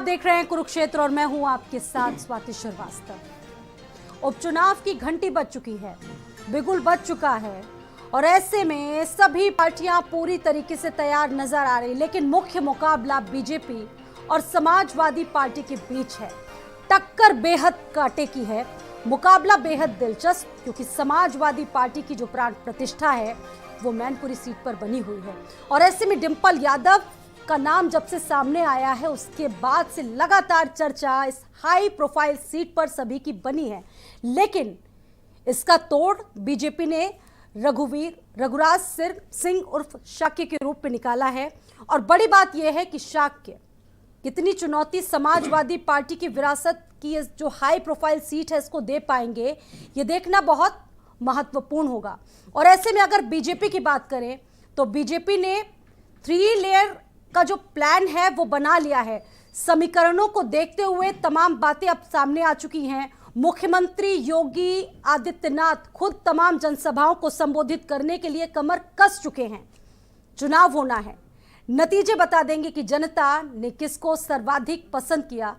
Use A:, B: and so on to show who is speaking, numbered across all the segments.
A: देख रहे हैं कुरुक्षेत्र और मैं हूं आपके साथ स्वाति श्रीवास्तव। उपचुनाव की घंटी बज चुकी है, बिगुल बज चुका है और ऐसे में सभी पार्टियां पूरी तरीके से तैयार नजर आ रही, लेकिन मुख्य मुकाबला बीजेपी और समाजवादी पार्टी के बीच है। टक्कर बेहद कांटे की है, मुकाबला बेहद दिलचस्प, क्योंकि समाजवादी पार्टी की जो प्राण प्रतिष्ठा है वो मैनपुरी सीट पर बनी हुई है। और ऐसे में डिंपल यादव का नाम जब से सामने आया है उसके बाद से लगातार चर्चा इस हाई प्रोफाइल सीट पर सभी की बनी है, लेकिन इसका तोड़ बीजेपी ने रघुराज सिंह उर्फ शाक्य के रूप में निकाला है। और बड़ी बात यह है कि शाक्य कितनी चुनौती समाजवादी पार्टी की विरासत की जो हाई प्रोफाइल सीट है इसको दे पाएंगे, ये देखना बहुत महत्वपूर्ण होगा। और ऐसे में अगर बीजेपी की बात करें तो बीजेपी ने 3 लेयर का जो प्लान है वो बना लिया है। समीकरणों को देखते हुए तमाम बातें अब सामने आ चुकी हैं। मुख्यमंत्री योगी आदित्यनाथ खुद तमाम जनसभाओं को संबोधित करने के लिए कमर कस चुके हैं। चुनाव होना है, नतीजे बता देंगे कि जनता ने किसको सर्वाधिक पसंद किया।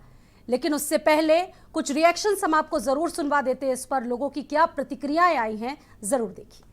A: लेकिन उससे पहले कुछ रिएक्शंस हम आपको जरूर सुनवा देते हैं। इस पर लोगों की क्या प्रतिक्रियाएं आई हैं, जरूर देखिए।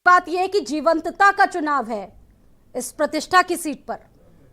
A: बात यह है कि जीवंतता का चुनाव है इस प्रतिष्ठा की सीट पर।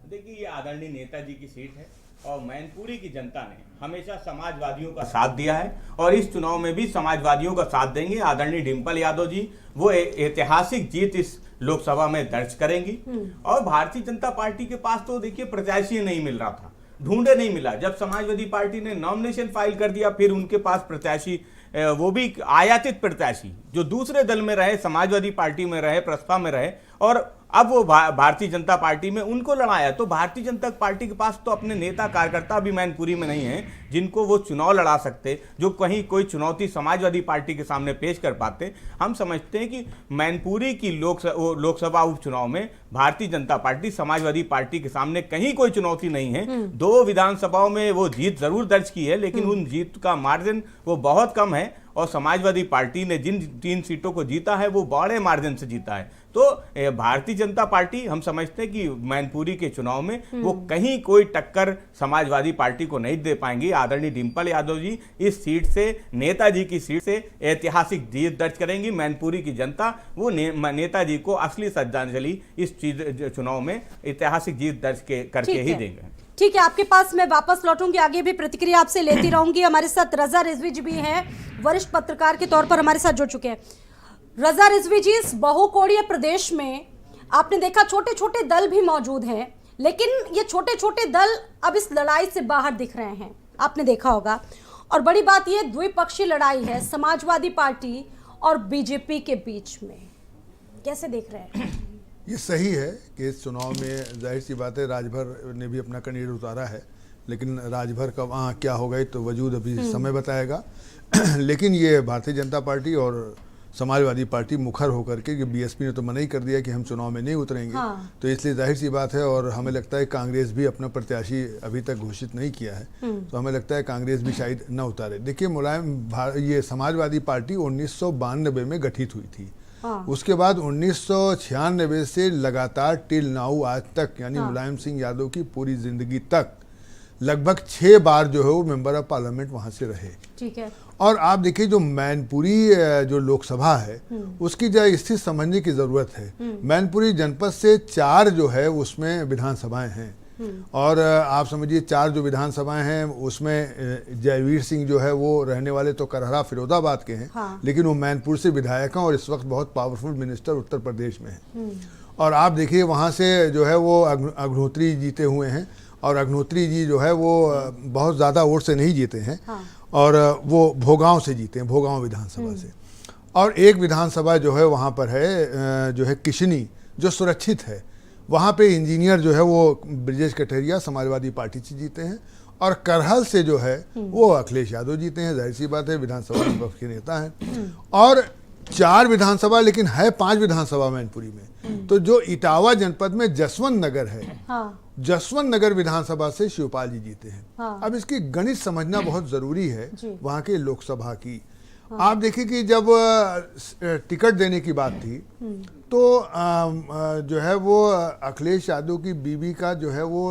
B: देखिए, ये आदरणीय नेताजी की सीट है और मैनपुरी की जनता ने हमेशा समाजवादियों का साथ दिया है और इस चुनाव में भी समाजवादियों का साथ देंगे। आदरणीय डिंपल यादव जी वो ऐतिहासिक जीत इस लोकसभा में दर्ज करेंगी। और भारतीय जनता पार्टी के पास तो देखिए प्रत्याशी नहीं मिल रहा था, ढूंढे नहीं मिला। जब समाजवादी पार्टी ने नॉमिनेशन फाइल कर दिया, फिर उनके पास प्रत्याशी, वो भी आयातित प्रत्याशी जो दूसरे दल में रहे, समाजवादी पार्टी में रहे, प्रसपा में रहे, और अब वो भारतीय जनता पार्टी में उनको लड़ाया। तो भारतीय जनता पार्टी के पास तो अपने नेता कार्यकर्ता भी मैनपुरी में नहीं है जिनको वो चुनाव लड़ा सकते, जो कहीं कोई चुनौती समाजवादी पार्टी के सामने पेश कर पाते। हम समझते हैं कि मैनपुरी की लोकसभा उपचुनाव में भारतीय जनता पार्टी समाजवादी पार्टी के सामने कहीं कोई चुनौती नहीं है। 2 विधानसभाओं में वो जीत जरूर दर्ज की है, लेकिन उन जीत का मार्जिन वो बहुत कम है। और समाजवादी पार्टी ने जिन 3 सीटों को जीता है वो बड़े मार्जिन से जीता है। तो भारतीय जनता पार्टी, हम समझते हैं कि मैनपुरी के चुनाव में वो कहीं कोई टक्कर समाजवादी पार्टी को नहीं दे पाएंगी। आदरणीय डिंपल यादव जी इस सीट से, नेताजी की सीट से ऐतिहासिक जीत दर्ज करेंगी। मैनपुरी की जनता वो नेताजी को असली श्रद्धांजलि इस चुनाव में ऐतिहासिक जीत दर्ज करके ही देंगे।
A: ठीक है, आपके पास मैं वापस लौटूंगी, आगे भी प्रतिक्रिया आपसे लेती रहूंगी। हमारे साथ रजा रिजवी जी भी हैं, वरिष्ठ पत्रकार के तौर पर हमारे साथ जुड़ चुके हैं। रजा रिजवी जी, इस बहुकोणीय प्रदेश में आपने देखा छोटे छोटे दल भी मौजूद हैं, लेकिन ये छोटे छोटे दल अब इस लड़ाई से बाहर दिख रहे हैं, आपने देखा होगा। और बड़ी बात ये द्विपक्षीय लड़ाई है समाजवादी पार्टी और बीजेपी के बीच में, कैसे देख रहे हैं?
C: ये सही है कि इस चुनाव में जाहिर सी बात है राजभर ने भी अपना कनीर उतारा है, लेकिन राजभर का वहाँ क्या होगा तो वजूद अभी समय बताएगा। लेकिन ये भारतीय जनता पार्टी और समाजवादी पार्टी मुखर होकर के, कि बीएसपी ने तो मना ही कर दिया कि हम चुनाव में नहीं उतरेंगे।
A: हाँ।
C: तो इसलिए जाहिर सी बात है, और हमें लगता है कांग्रेस भी अपना प्रत्याशी अभी तक घोषित नहीं किया है, तो हमें लगता है कांग्रेस भी शायद न उतारे। देखिए ये समाजवादी पार्टी 1992 में गठित हुई थी।
A: हाँ।
C: उसके बाद 1996 से लगातार टिल नाउ आज तक, यानी मुलायम सिंह यादव की पूरी जिंदगी तक लगभग 6 बार जो है वो मेंबर ऑफ पार्लियामेंट वहां से रहे।
A: ठीक है।
C: और आप देखिए जो मैनपुरी जो लोकसभा है उसकी जो स्थिति समझने की जरूरत है। मैनपुरी जनपद से 4 जो है उसमें विधानसभाएं हैं, और आप समझिए 4 जो विधानसभाएं हैं उसमें जयवीर सिंह जो है वो रहने वाले तो करहरा फिरोजाबाद के हैं।
A: हाँ।
C: लेकिन वो मैनपुर से विधायक हैं और इस वक्त बहुत पावरफुल मिनिस्टर उत्तर प्रदेश में हैं। और आप देखिए वहाँ से जो है वो अग्निहोत्री जीते हुए हैं, और अग्निहोत्री जी जो है वो बहुत ज़्यादा वोट से नहीं जीते हैं।
A: हाँ।
C: और वो भोगांव से जीते हैं, भोगांव विधानसभा से। और एक विधानसभा जो है वहाँ पर है जो है किशनी, जो सुरक्षित है। वहाँ पे इंजीनियर जो है वो ब्रजेश कटहरिया समाजवादी पार्टी से जीते हैं, और करहल से जो है वो अखिलेश यादव जीते हैं। जाहिर सी बात है, विधानसभा विपक्ष के नेता हैं। और 4 विधानसभा, लेकिन है 5 विधानसभा मैनपुरी में। तो जो इटावा जनपद में जसवंत नगर है,
A: हाँ।
C: जसवंत नगर विधानसभा से शिवपाल जी जीते हैं।
A: हाँ।
C: अब इसकी गणित समझना बहुत जरूरी है
A: जी।
C: वहाँ के लोकसभा की। आप देखिए कि जब टिकट देने की बात थी तो जो है वो अखिलेश यादव की बीवी का जो है वो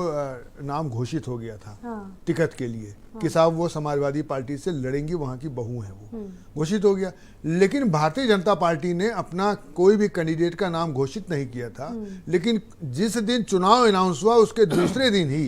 C: नाम घोषित हो गया था।
A: हाँ।
C: टिकट के लिए कि साहब वो समाजवादी पार्टी से लड़ेंगी, वहाँ की बहू है वो, घोषित हो गया। लेकिन भारतीय जनता पार्टी ने अपना कोई भी कैंडिडेट का नाम घोषित नहीं किया था। लेकिन जिस दिन चुनाव अनाउंस हुआ उसके दूसरे दिन ही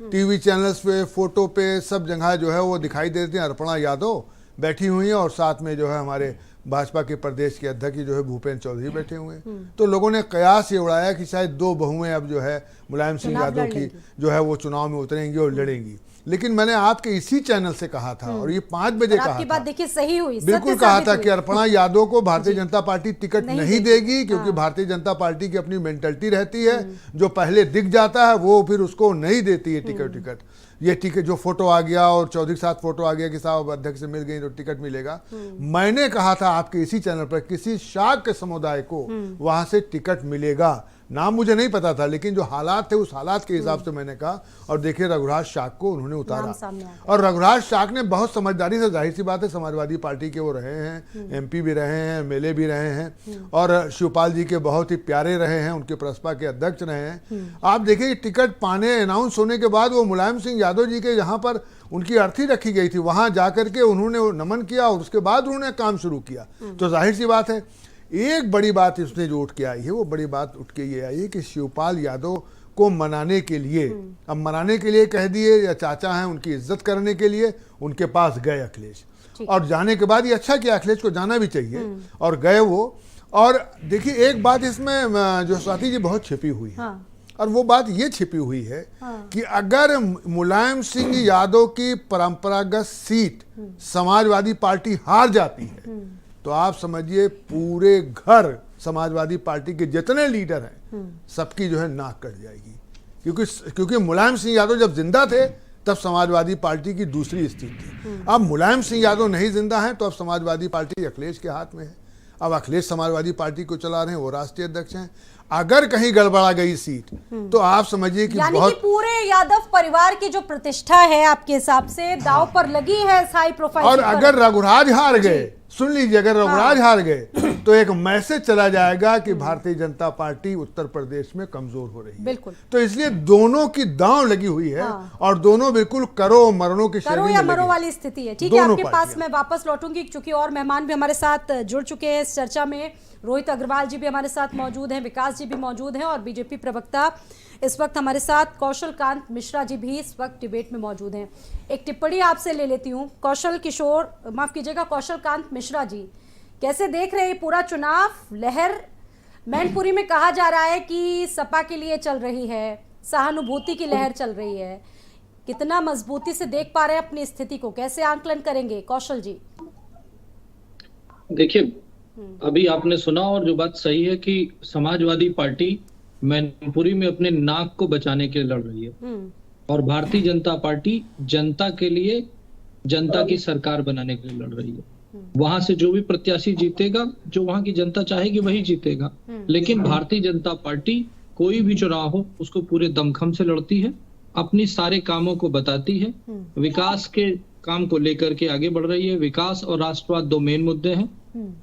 C: टीवी चैनल्स पे, फोटो पे, सब जगह जो है वो दिखाई देते हैं अर्पणा यादव बैठी हुई हैं, और साथ में जो है हमारे भाजपा के प्रदेश के अध्यक्ष जो है भूपेंद्र चौधरी बैठे हुए हैं। तो लोगों ने कयास ये उड़ाया कि शायद 2 बहुएं अब जो है मुलायम सिंह यादव की जो है वो चुनाव में उतरेंगी और लड़ेंगी। लेकिन मैंने आपके इसी चैनल से कहा था, और ये 5 बजे कहा
A: आपकी
C: था,
A: बात देखिए सही हुई,
C: बिल्कुल
A: सत्य
C: कहा
A: साबित
C: था
A: हुई।
C: कि अर्पणा यादव को भारतीय जनता पार्टी टिकट नहीं देगी, क्योंकि
A: हाँ।
C: भारतीय जनता पार्टी की अपनी मेंटलिटी रहती है, जो पहले दिख जाता है वो फिर उसको नहीं देती है टिकट। ये टिकट जो फोटो आ गया और चौधरी के साथ फोटो आ गया कि साहब अध्यक्ष से मिल गई तो टिकट मिलेगा। मैंने कहा था आपके इसी चैनल पर किसी शाक्त समुदाय को वहां से टिकट मिलेगा। नाम मुझे नहीं पता था, लेकिन जो हालात थे उस हालात के हिसाब से मैंने कहा। और देखिए रघुराज शाक को उन्होंने उतारा, और रघुराज शाक ने बहुत समझदारी से, जाहिर सी बात है समाजवादी पार्टी के वो रहे हैं, एमपी भी रहे हैं, एमएलए भी रहे हैं, और शिवपाल जी के बहुत ही प्यारे रहे हैं, उनके प्रसपा के अध्यक्ष रहे हैं। आप देखिए टिकट पाने अनाउंस होने के बाद वो मुलायम सिंह यादव जी के जहाँ पर उनकी अर्थी रखी गई थी वहां जाकर के उन्होंने नमन किया, और उसके बाद उन्होंने काम शुरू किया। तो जाहिर सी बात है एक बड़ी बात इसने जो उठ के आई है, वो बड़ी बात उठ के ये आई है कि शिवपाल यादव को मनाने के लिए, अब मनाने के लिए कह दिए या चाचा हैं, उनकी इज्जत करने के लिए उनके पास गए अखिलेश। और जाने के बाद ये अच्छा किया, अखिलेश को जाना भी चाहिए, और गए वो। और देखिए एक बात इसमें जो स्वाति जी बहुत छिपी हुई है,
A: हाँ।
C: और वो बात ये छिपी हुई है कि अगर मुलायम सिंह यादव की परंपरागत सीट समाजवादी पार्टी हार जाती है तो आप समझिए पूरे घर समाजवादी पार्टी के जितने लीडर हैं सबकी जो है नाक कट जाएगी। क्योंकि मुलायम सिंह यादव जब जिंदा थे तब समाजवादी पार्टी की दूसरी स्थिति थी। अब मुलायम सिंह यादव नहीं जिंदा है तो अब समाजवादी पार्टी अखिलेश के हाथ में है। अब अखिलेश समाजवादी पार्टी को चला रहे हैं, वो राष्ट्रीय अध्यक्ष हैं। अगर कहीं गड़बड़ा गई सीट तो आप समझिए कि
A: यानी
C: बहुत
A: कि पूरे यादव परिवार की जो प्रतिष्ठा है आपके हिसाब से दांव पर लगी है इस हाई प्रोफाइल।
C: और अगर रघुराज हार गए, सुन लीजिए, अगर रघुराज हार गए तो एक मैसेज चला जाएगा कि भारतीय जनता पार्टी उत्तर प्रदेश में कमजोर हो रही है।
A: बिल्कुल।
C: तो इसलिए दोनों की दांव लगी हुई है और दोनों बिल्कुल करो मरणों की
A: करो या मरो वाली स्थिति है। ठीक है, आपके पास मैं वापस लौटूंगी क्योंकि और मेहमान भी हमारे साथ जुड़ चुके हैं इस चर्चा में। रोहित अग्रवाल जी भी हमारे साथ मौजूद हैं, विकास जी भी मौजूद हैं और बीजेपी प्रवक्ता इस वक्त हमारे साथ कौशल कांत मिश्रा जी भी इस वक्त डिबेट में मौजूद हैं। एक टिप्पणी आपसे ले लेती हूँ, कौशल कांत मिश्रा जी, कैसे देख रहे हैं पूरा चुनाव लहर? मैनपुरी में कहा जा रहा है कि सपा के लिए चल रही है, सहानुभूति की लहर चल रही है, कितना मजबूती से देख पा रहे हैं अपनी स्थिति को, कैसे आंकलन करेंगे कौशल जी?
D: देखिए, अभी आपने सुना और जो बात सही है कि समाजवादी पार्टी मैनपुरी में अपने नाक को बचाने के लिए लड़ रही है और भारतीय जनता पार्टी जनता के लिए, जनता की सरकार बनाने के लिए लड़ रही है। वहां से जो भी प्रत्याशी जीतेगा, जो वहां की जनता चाहेगी वही जीतेगा। लेकिन भारतीय जनता पार्टी कोई भी चुनाव हो उसको पूरे दमखम से लड़ती है, अपनी सारे कामों को बताती है, विकास के काम को लेकर के आगे बढ़ रही है। विकास और राष्ट्रवाद दो मेन मुद्दे हैं।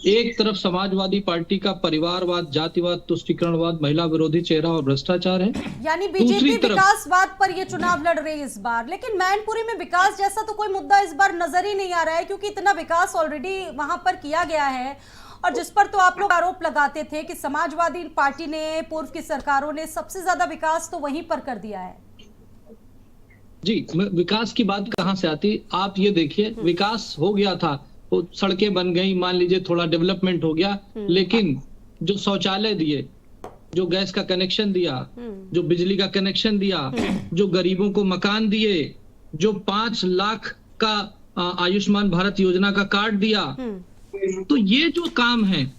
D: एक तरफ समाजवादी पार्टी का परिवारवाद, जातिवाद, तुष्टीकरणवाद, महिला विरोधी चेहरा और भ्रष्टाचार है।
A: यानी
D: दूसरी
A: बीजेपी
D: तरफ-
A: विकासवाद पर ये चुनाव लड़ रही है इस बार, लेकिन मैनपुरी में विकास जैसा तो कोई मुद्दा इस बार नजर ही नहीं आ रहा है, क्योंकि इतना विकास ऑलरेडी वहां पर किया गया है। और जिस पर तो आप लोग आरोप लगाते थे कि समाजवादी पार्टी ने, पूर्व की सरकारों ने सबसे ज्यादा विकास तो वहीं पर कर दिया है।
D: जी, विकास की बात कहां से आती, आप ये देखिए, विकास हो गया था, वो सड़कें बन गई, मान लीजिए थोड़ा डेवलपमेंट हो गया, लेकिन जो शौचालय दिए, जो गैस का कनेक्शन दिया, जो बिजली का कनेक्शन दिया, जो गरीबों को मकान दिए, जो 5 लाख का आयुष्मान भारत योजना का कार्ड दिया, तो ये जो काम है,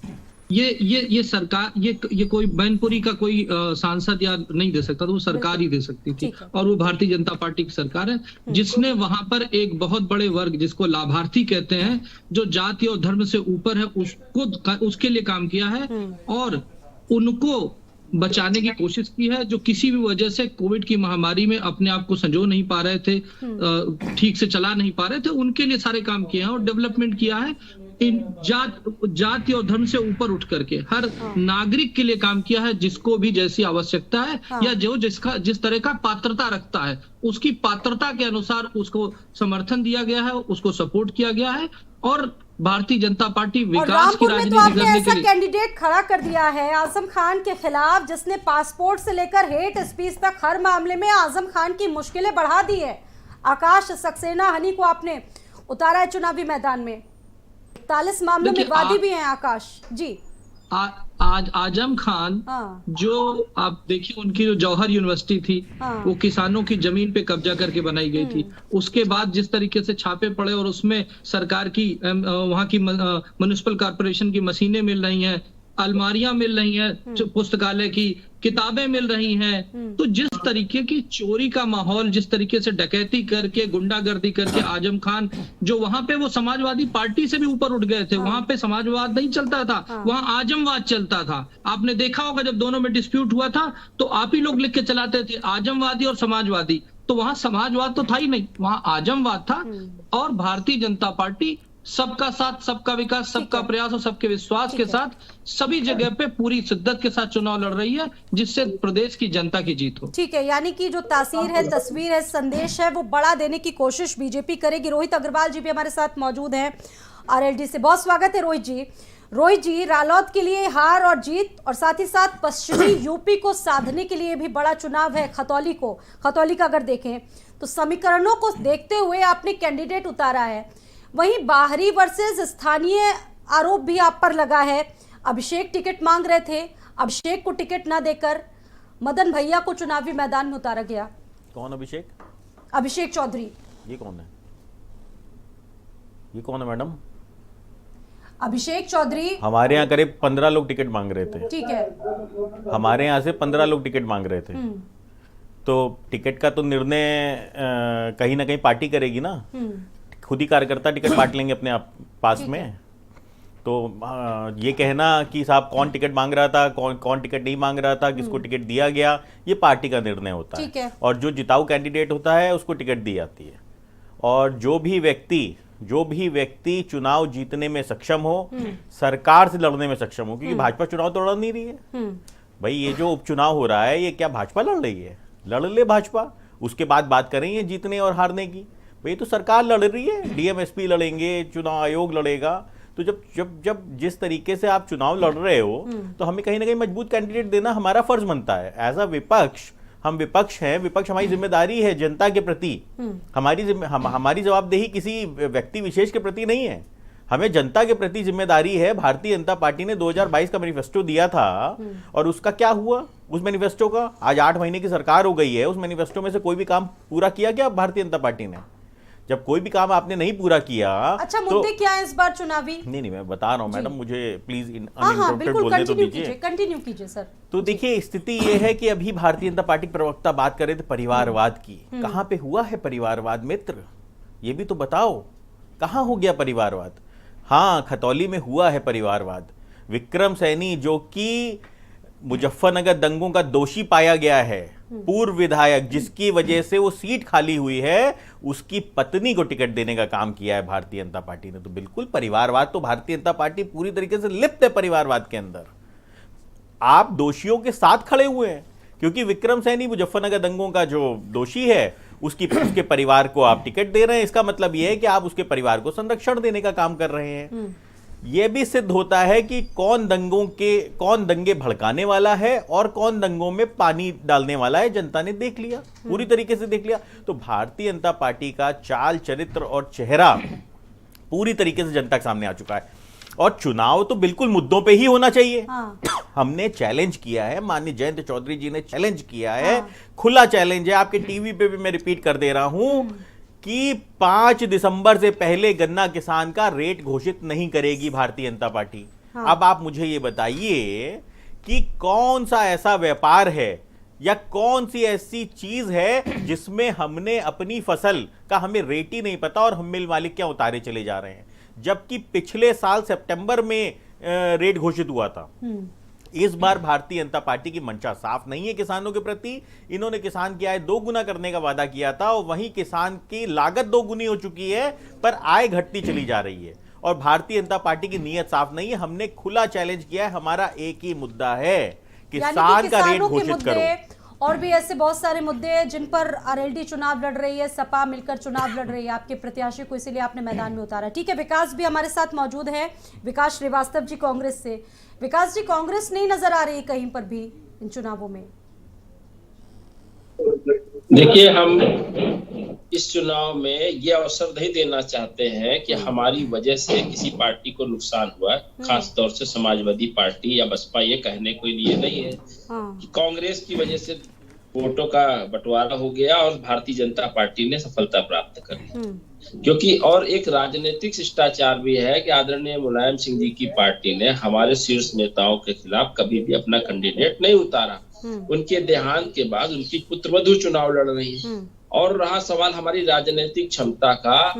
D: ये सरकार, ये कोई मैनपुरी का कोई सांसद या नहीं दे सकता, तो वो सरकार ही दे सकती थी। और वो भारतीय जनता पार्टी की सरकार है, जिसने वहां पर एक बहुत बड़े वर्ग, जिसको लाभार्थी कहते हैं, जो जाति और धर्म से ऊपर है, उसके लिए काम किया है और उनको बचाने की कोशिश की है, जो किसी भी वजह से कोविड की महामारी में अपने आप को संजो नहीं पा रहे थे, ठीक से चला नहीं पा रहे थे, उनके लिए सारे काम किए हैं और डेवलपमेंट किया है। इन जाति और धर्म से ऊपर उठ करके हर नागरिक के लिए काम किया है, जिसको भी जैसी आवश्यकता है या जो जिस तरह का पात्रता रखता है, उसकी पात्रता के अनुसार उसको समर्थन दिया गया है, उसको सपोर्ट किया गया है। और भारतीय जनता पार्टी विकास की राजनीति करने के लिए
A: ऐसा कैंडिडेट खड़ा कर दिया है आजम खान के खिलाफ, जिसने पासपोर्ट से लेकर हेट स्पीच तक हर मामले में आजम खान की मुश्किलें बढ़ा दी है। आकाश सक्सेना हनी को आपने उतारा है चुनावी मैदान में, 41 मामलों में वादी भी हैं आकाश जी।
D: आज आजम खान, जो आप देखिए, उनकी जो जौहर यूनिवर्सिटी थी, वो किसानों की जमीन पे कब्जा करके बनाई गई थी। उसके बाद जिस तरीके से छापे पड़े और उसमें सरकार की, वहां की म्युनिसिपल कॉर्पोरेशन की मशीनें मिल रही हैं, अलमारियां मिल रही हैं, पुस्तकालय की किताबें मिल रही हैं, तो जिस तरीके की चोरी का माहौल, जिस तरीके से डकैती करके, गुंडागर्दी करके आजम खान, जो वहां पे वो समाजवादी पार्टी से भी ऊपर उठ गए थे, वहां पे समाजवाद नहीं चलता था, वहां आजमवाद चलता था। आपने देखा होगा जब दोनों में डिस्प्यूट हुआ था, तो आप ही लोग लिख के चलाते थे आजमवादी और समाजवादी, तो वहां समाजवाद तो था ही नहीं, वहां आजमवाद था। और भारतीय जनता पार्टी सबका साथ, सबका विकास, सबका प्रयास और सबके विश्वास के साथ सभी जगह पे पूरी शिद्दत के साथ चुनाव लड़ रही है, जिससे प्रदेश की जनता की जीत हो।
A: ठीक है, यानी कि जो तासीर है, तस्वीर है, संदेश है, वो बड़ा देने की कोशिश बीजेपी करेगी। रोहित अग्रवाल जी भी हमारे साथ मौजूद हैं आरएलडी से। बहुत स्वागत है रोहित जी। रोहित जी, रालोद के लिए हार और जीत और साथ ही साथ पश्चिमी यूपी को साधने के लिए भी बड़ा चुनाव है। खतौली का अगर देखें तो समीकरणों को देखते हुए आपने कैंडिडेट उतारा है, वहीं बाहरी वर्सेस स्थानीय आरोप भी आप पर लगा है। अभिषेक टिकट मांग रहे थे, अभिषेक को टिकट ना देकर मदन भैया को चुनावी मैदान में उतारा गया।
E: कौन अभिषेक?
A: अभिषेक चौधरी।
E: ये कौन है? ये कौन है मैडम?
A: अभिषेक चौधरी
E: हमारे यहाँ करीब 15 लोग टिकट मांग रहे थे।
A: ठीक है,
E: हमारे यहाँ से 15 लोग टिकट मांग रहे थे, तो टिकट का तो निर्णय कहीं ना कहीं पार्टी करेगी ना, खुद ही कार्यकर्ता टिकट बांट लेंगे अपने आप पास में। तो ये कहना कि साहब कौन टिकट मांग रहा था, कौन टिकट नहीं मांग रहा था, किसको टिकट दिया गया, ये पार्टी का निर्णय होता है। और जो जिताऊ कैंडिडेट होता है उसको टिकट दी जाती है। और जो भी व्यक्ति चुनाव जीतने में सक्षम हो, सरकार से लड़ने में सक्षम हो, क्योंकि भाजपा चुनाव तो लड़ नहीं रही है भाई। ये जो उपचुनाव हो रहा है, ये क्या भाजपा लड़ रही है? लड़ ले भाजपा, उसके बाद बात करेंगे जीतने और हारने की। भाई तो सरकार लड़ रही है, डीएमएसपी लड़ेंगे, चुनाव आयोग लड़ेगा। तो जब जिस तरीके से आप चुनाव लड़ रहे हो, तो हमें कहीं ना कहीं मजबूत कैंडिडेट देना हमारा फर्ज बनता है। एज अ विपक्ष, हम विपक्ष हैं, विपक्ष हमारी जिम्मेदारी है जनता के प्रति। हमारी जवाबदेही किसी व्यक्ति विशेष के प्रति नहीं है, हमें जनता के प्रति जिम्मेदारी है। भारतीय जनता पार्टी ने 2022 का मैनिफेस्टो दिया था, और उसका क्या हुआ? उस मैनिफेस्टो का आज 8 महीने की सरकार हो गई है, उस मैनिफेस्टो में से कोई भी काम पूरा किया क्या भारतीय जनता पार्टी ने? जब कोई भी काम आपने नहीं पूरा किया,
A: अच्छा मुद्दे क्या है इस बार चुनावी?
E: नहीं, मैं बता रहा हूं मैडम, मुझे प्लीज
A: बिल्कुल बोलने तो दीजिए, कंटिन्यू कीजिए सर।
E: तो देखिए, स्थिति ये है कि अभी भारतीय जनता पार्टी प्रवक्ता बात कर रहे थे परिवारवाद की। कहां पे हुआ है परिवारवाद मित्र? ये भी तो बताओ, कहां हो गया परिवारवाद? हाँ, खतौली में हुआ है परिवारवाद। विक्रम सैनी जो कि मुजफ्फरनगर दंगों का दोषी पाया गया है, पूर्व विधायक जिसकी वजह से वो सीट खाली हुई है, उसकी पत्नी को टिकट देने का काम किया है भारतीय जनता पार्टी ने। तो बिल्कुल परिवारवाद, तो भारतीय जनता पार्टी पूरी तरीके से लिप्त है परिवारवाद के अंदर। आप दोषियों के साथ खड़े हुए हैं, क्योंकि विक्रम सैनी मुजफ्फरनगर दंगों का जो दोषी है उसके परिवार को आप टिकट दे रहे हैं। इसका मतलब यह है कि आप उसके परिवार को संरक्षण देने का काम कर रहे हैं। यह भी सिद्ध होता है कि कौन दंगे भड़काने वाला है और कौन दंगों में पानी डालने वाला है। जनता ने देख लिया, पूरी तरीके से देख लिया। तो भारतीय जनता पार्टी का चाल चरित्र और चेहरा पूरी तरीके से जनता के सामने आ चुका है। और चुनाव तो बिल्कुल मुद्दों पे ही होना चाहिए।
A: हाँ।
E: हमने चैलेंज किया है, माननीय जयंत चौधरी जी ने चैलेंज किया है। हाँ। खुला चैलेंज है, आपके टीवी पे भी मैं रिपीट कर दे रहा हूं कि 5 दिसंबर से पहले गन्ना किसान का रेट घोषित नहीं करेगी भारतीय जनता पार्टी। हाँ। अब आप मुझे ये बताइए कि कौन सा ऐसा व्यापार है या कौन सी ऐसी चीज है जिसमें हमने अपनी फसल का हमें रेट ही नहीं पता और हम मिल मालिक क्या उतारे चले जा रहे हैं, जबकि पिछले साल सितंबर में रेट घोषित हुआ था। इस बार भारतीय जनता पार्टी की मंशा साफ नहीं है किसानों के प्रति। इन्होंने किसान की आय 2 गुना करने का वादा किया था और वहीं किसान की लागत 2 गुनी हो चुकी है, पर आय घटती चली जा रही है। और भारतीय जनता पार्टी की नीयत साफ नहीं है। हमने खुला चैलेंज किया है, हमारा एक ही मुद्दा है, किसान का रेट घोषित करो।
A: और भी ऐसे बहुत सारे मुद्दे हैं जिन पर आरएलडी चुनाव लड़ रही है, सपा मिलकर चुनाव लड़ रही है आपके प्रत्याशी को, इसीलिए आपने मैदान में उतारा। ठीक है, विकास भी हमारे साथ मौजूद है, विकास श्रीवास्तव जी कांग्रेस से। विकास जी, कांग्रेस नहीं नजर आ रही कहीं पर भी इन चुनावों में?
F: देखिए, हम इस चुनाव में ये अवसर नहीं देना चाहते हैं कि हमारी वजह से किसी पार्टी को नुकसान हुआ, खास तौर से समाजवादी पार्टी या बसपा ये कहने के लिए नहीं है कि कांग्रेस की वजह से वोटों का बंटवारा हो गया और भारतीय जनता पार्टी ने सफलता प्राप्त कर ली। क्योंकि और एक राजनीतिक शिष्टाचार भी है कि आदरणीय मुलायम सिंह जी की पार्टी ने हमारे शीर्ष नेताओं के खिलाफ कभी भी अपना कैंडिडेट नहीं उतारा। उनके देहांत के बाद उनकी पुत्रवधू चुनाव लड़ रही है। और रहा सवाल हमारी राजनीतिक क्षमता का,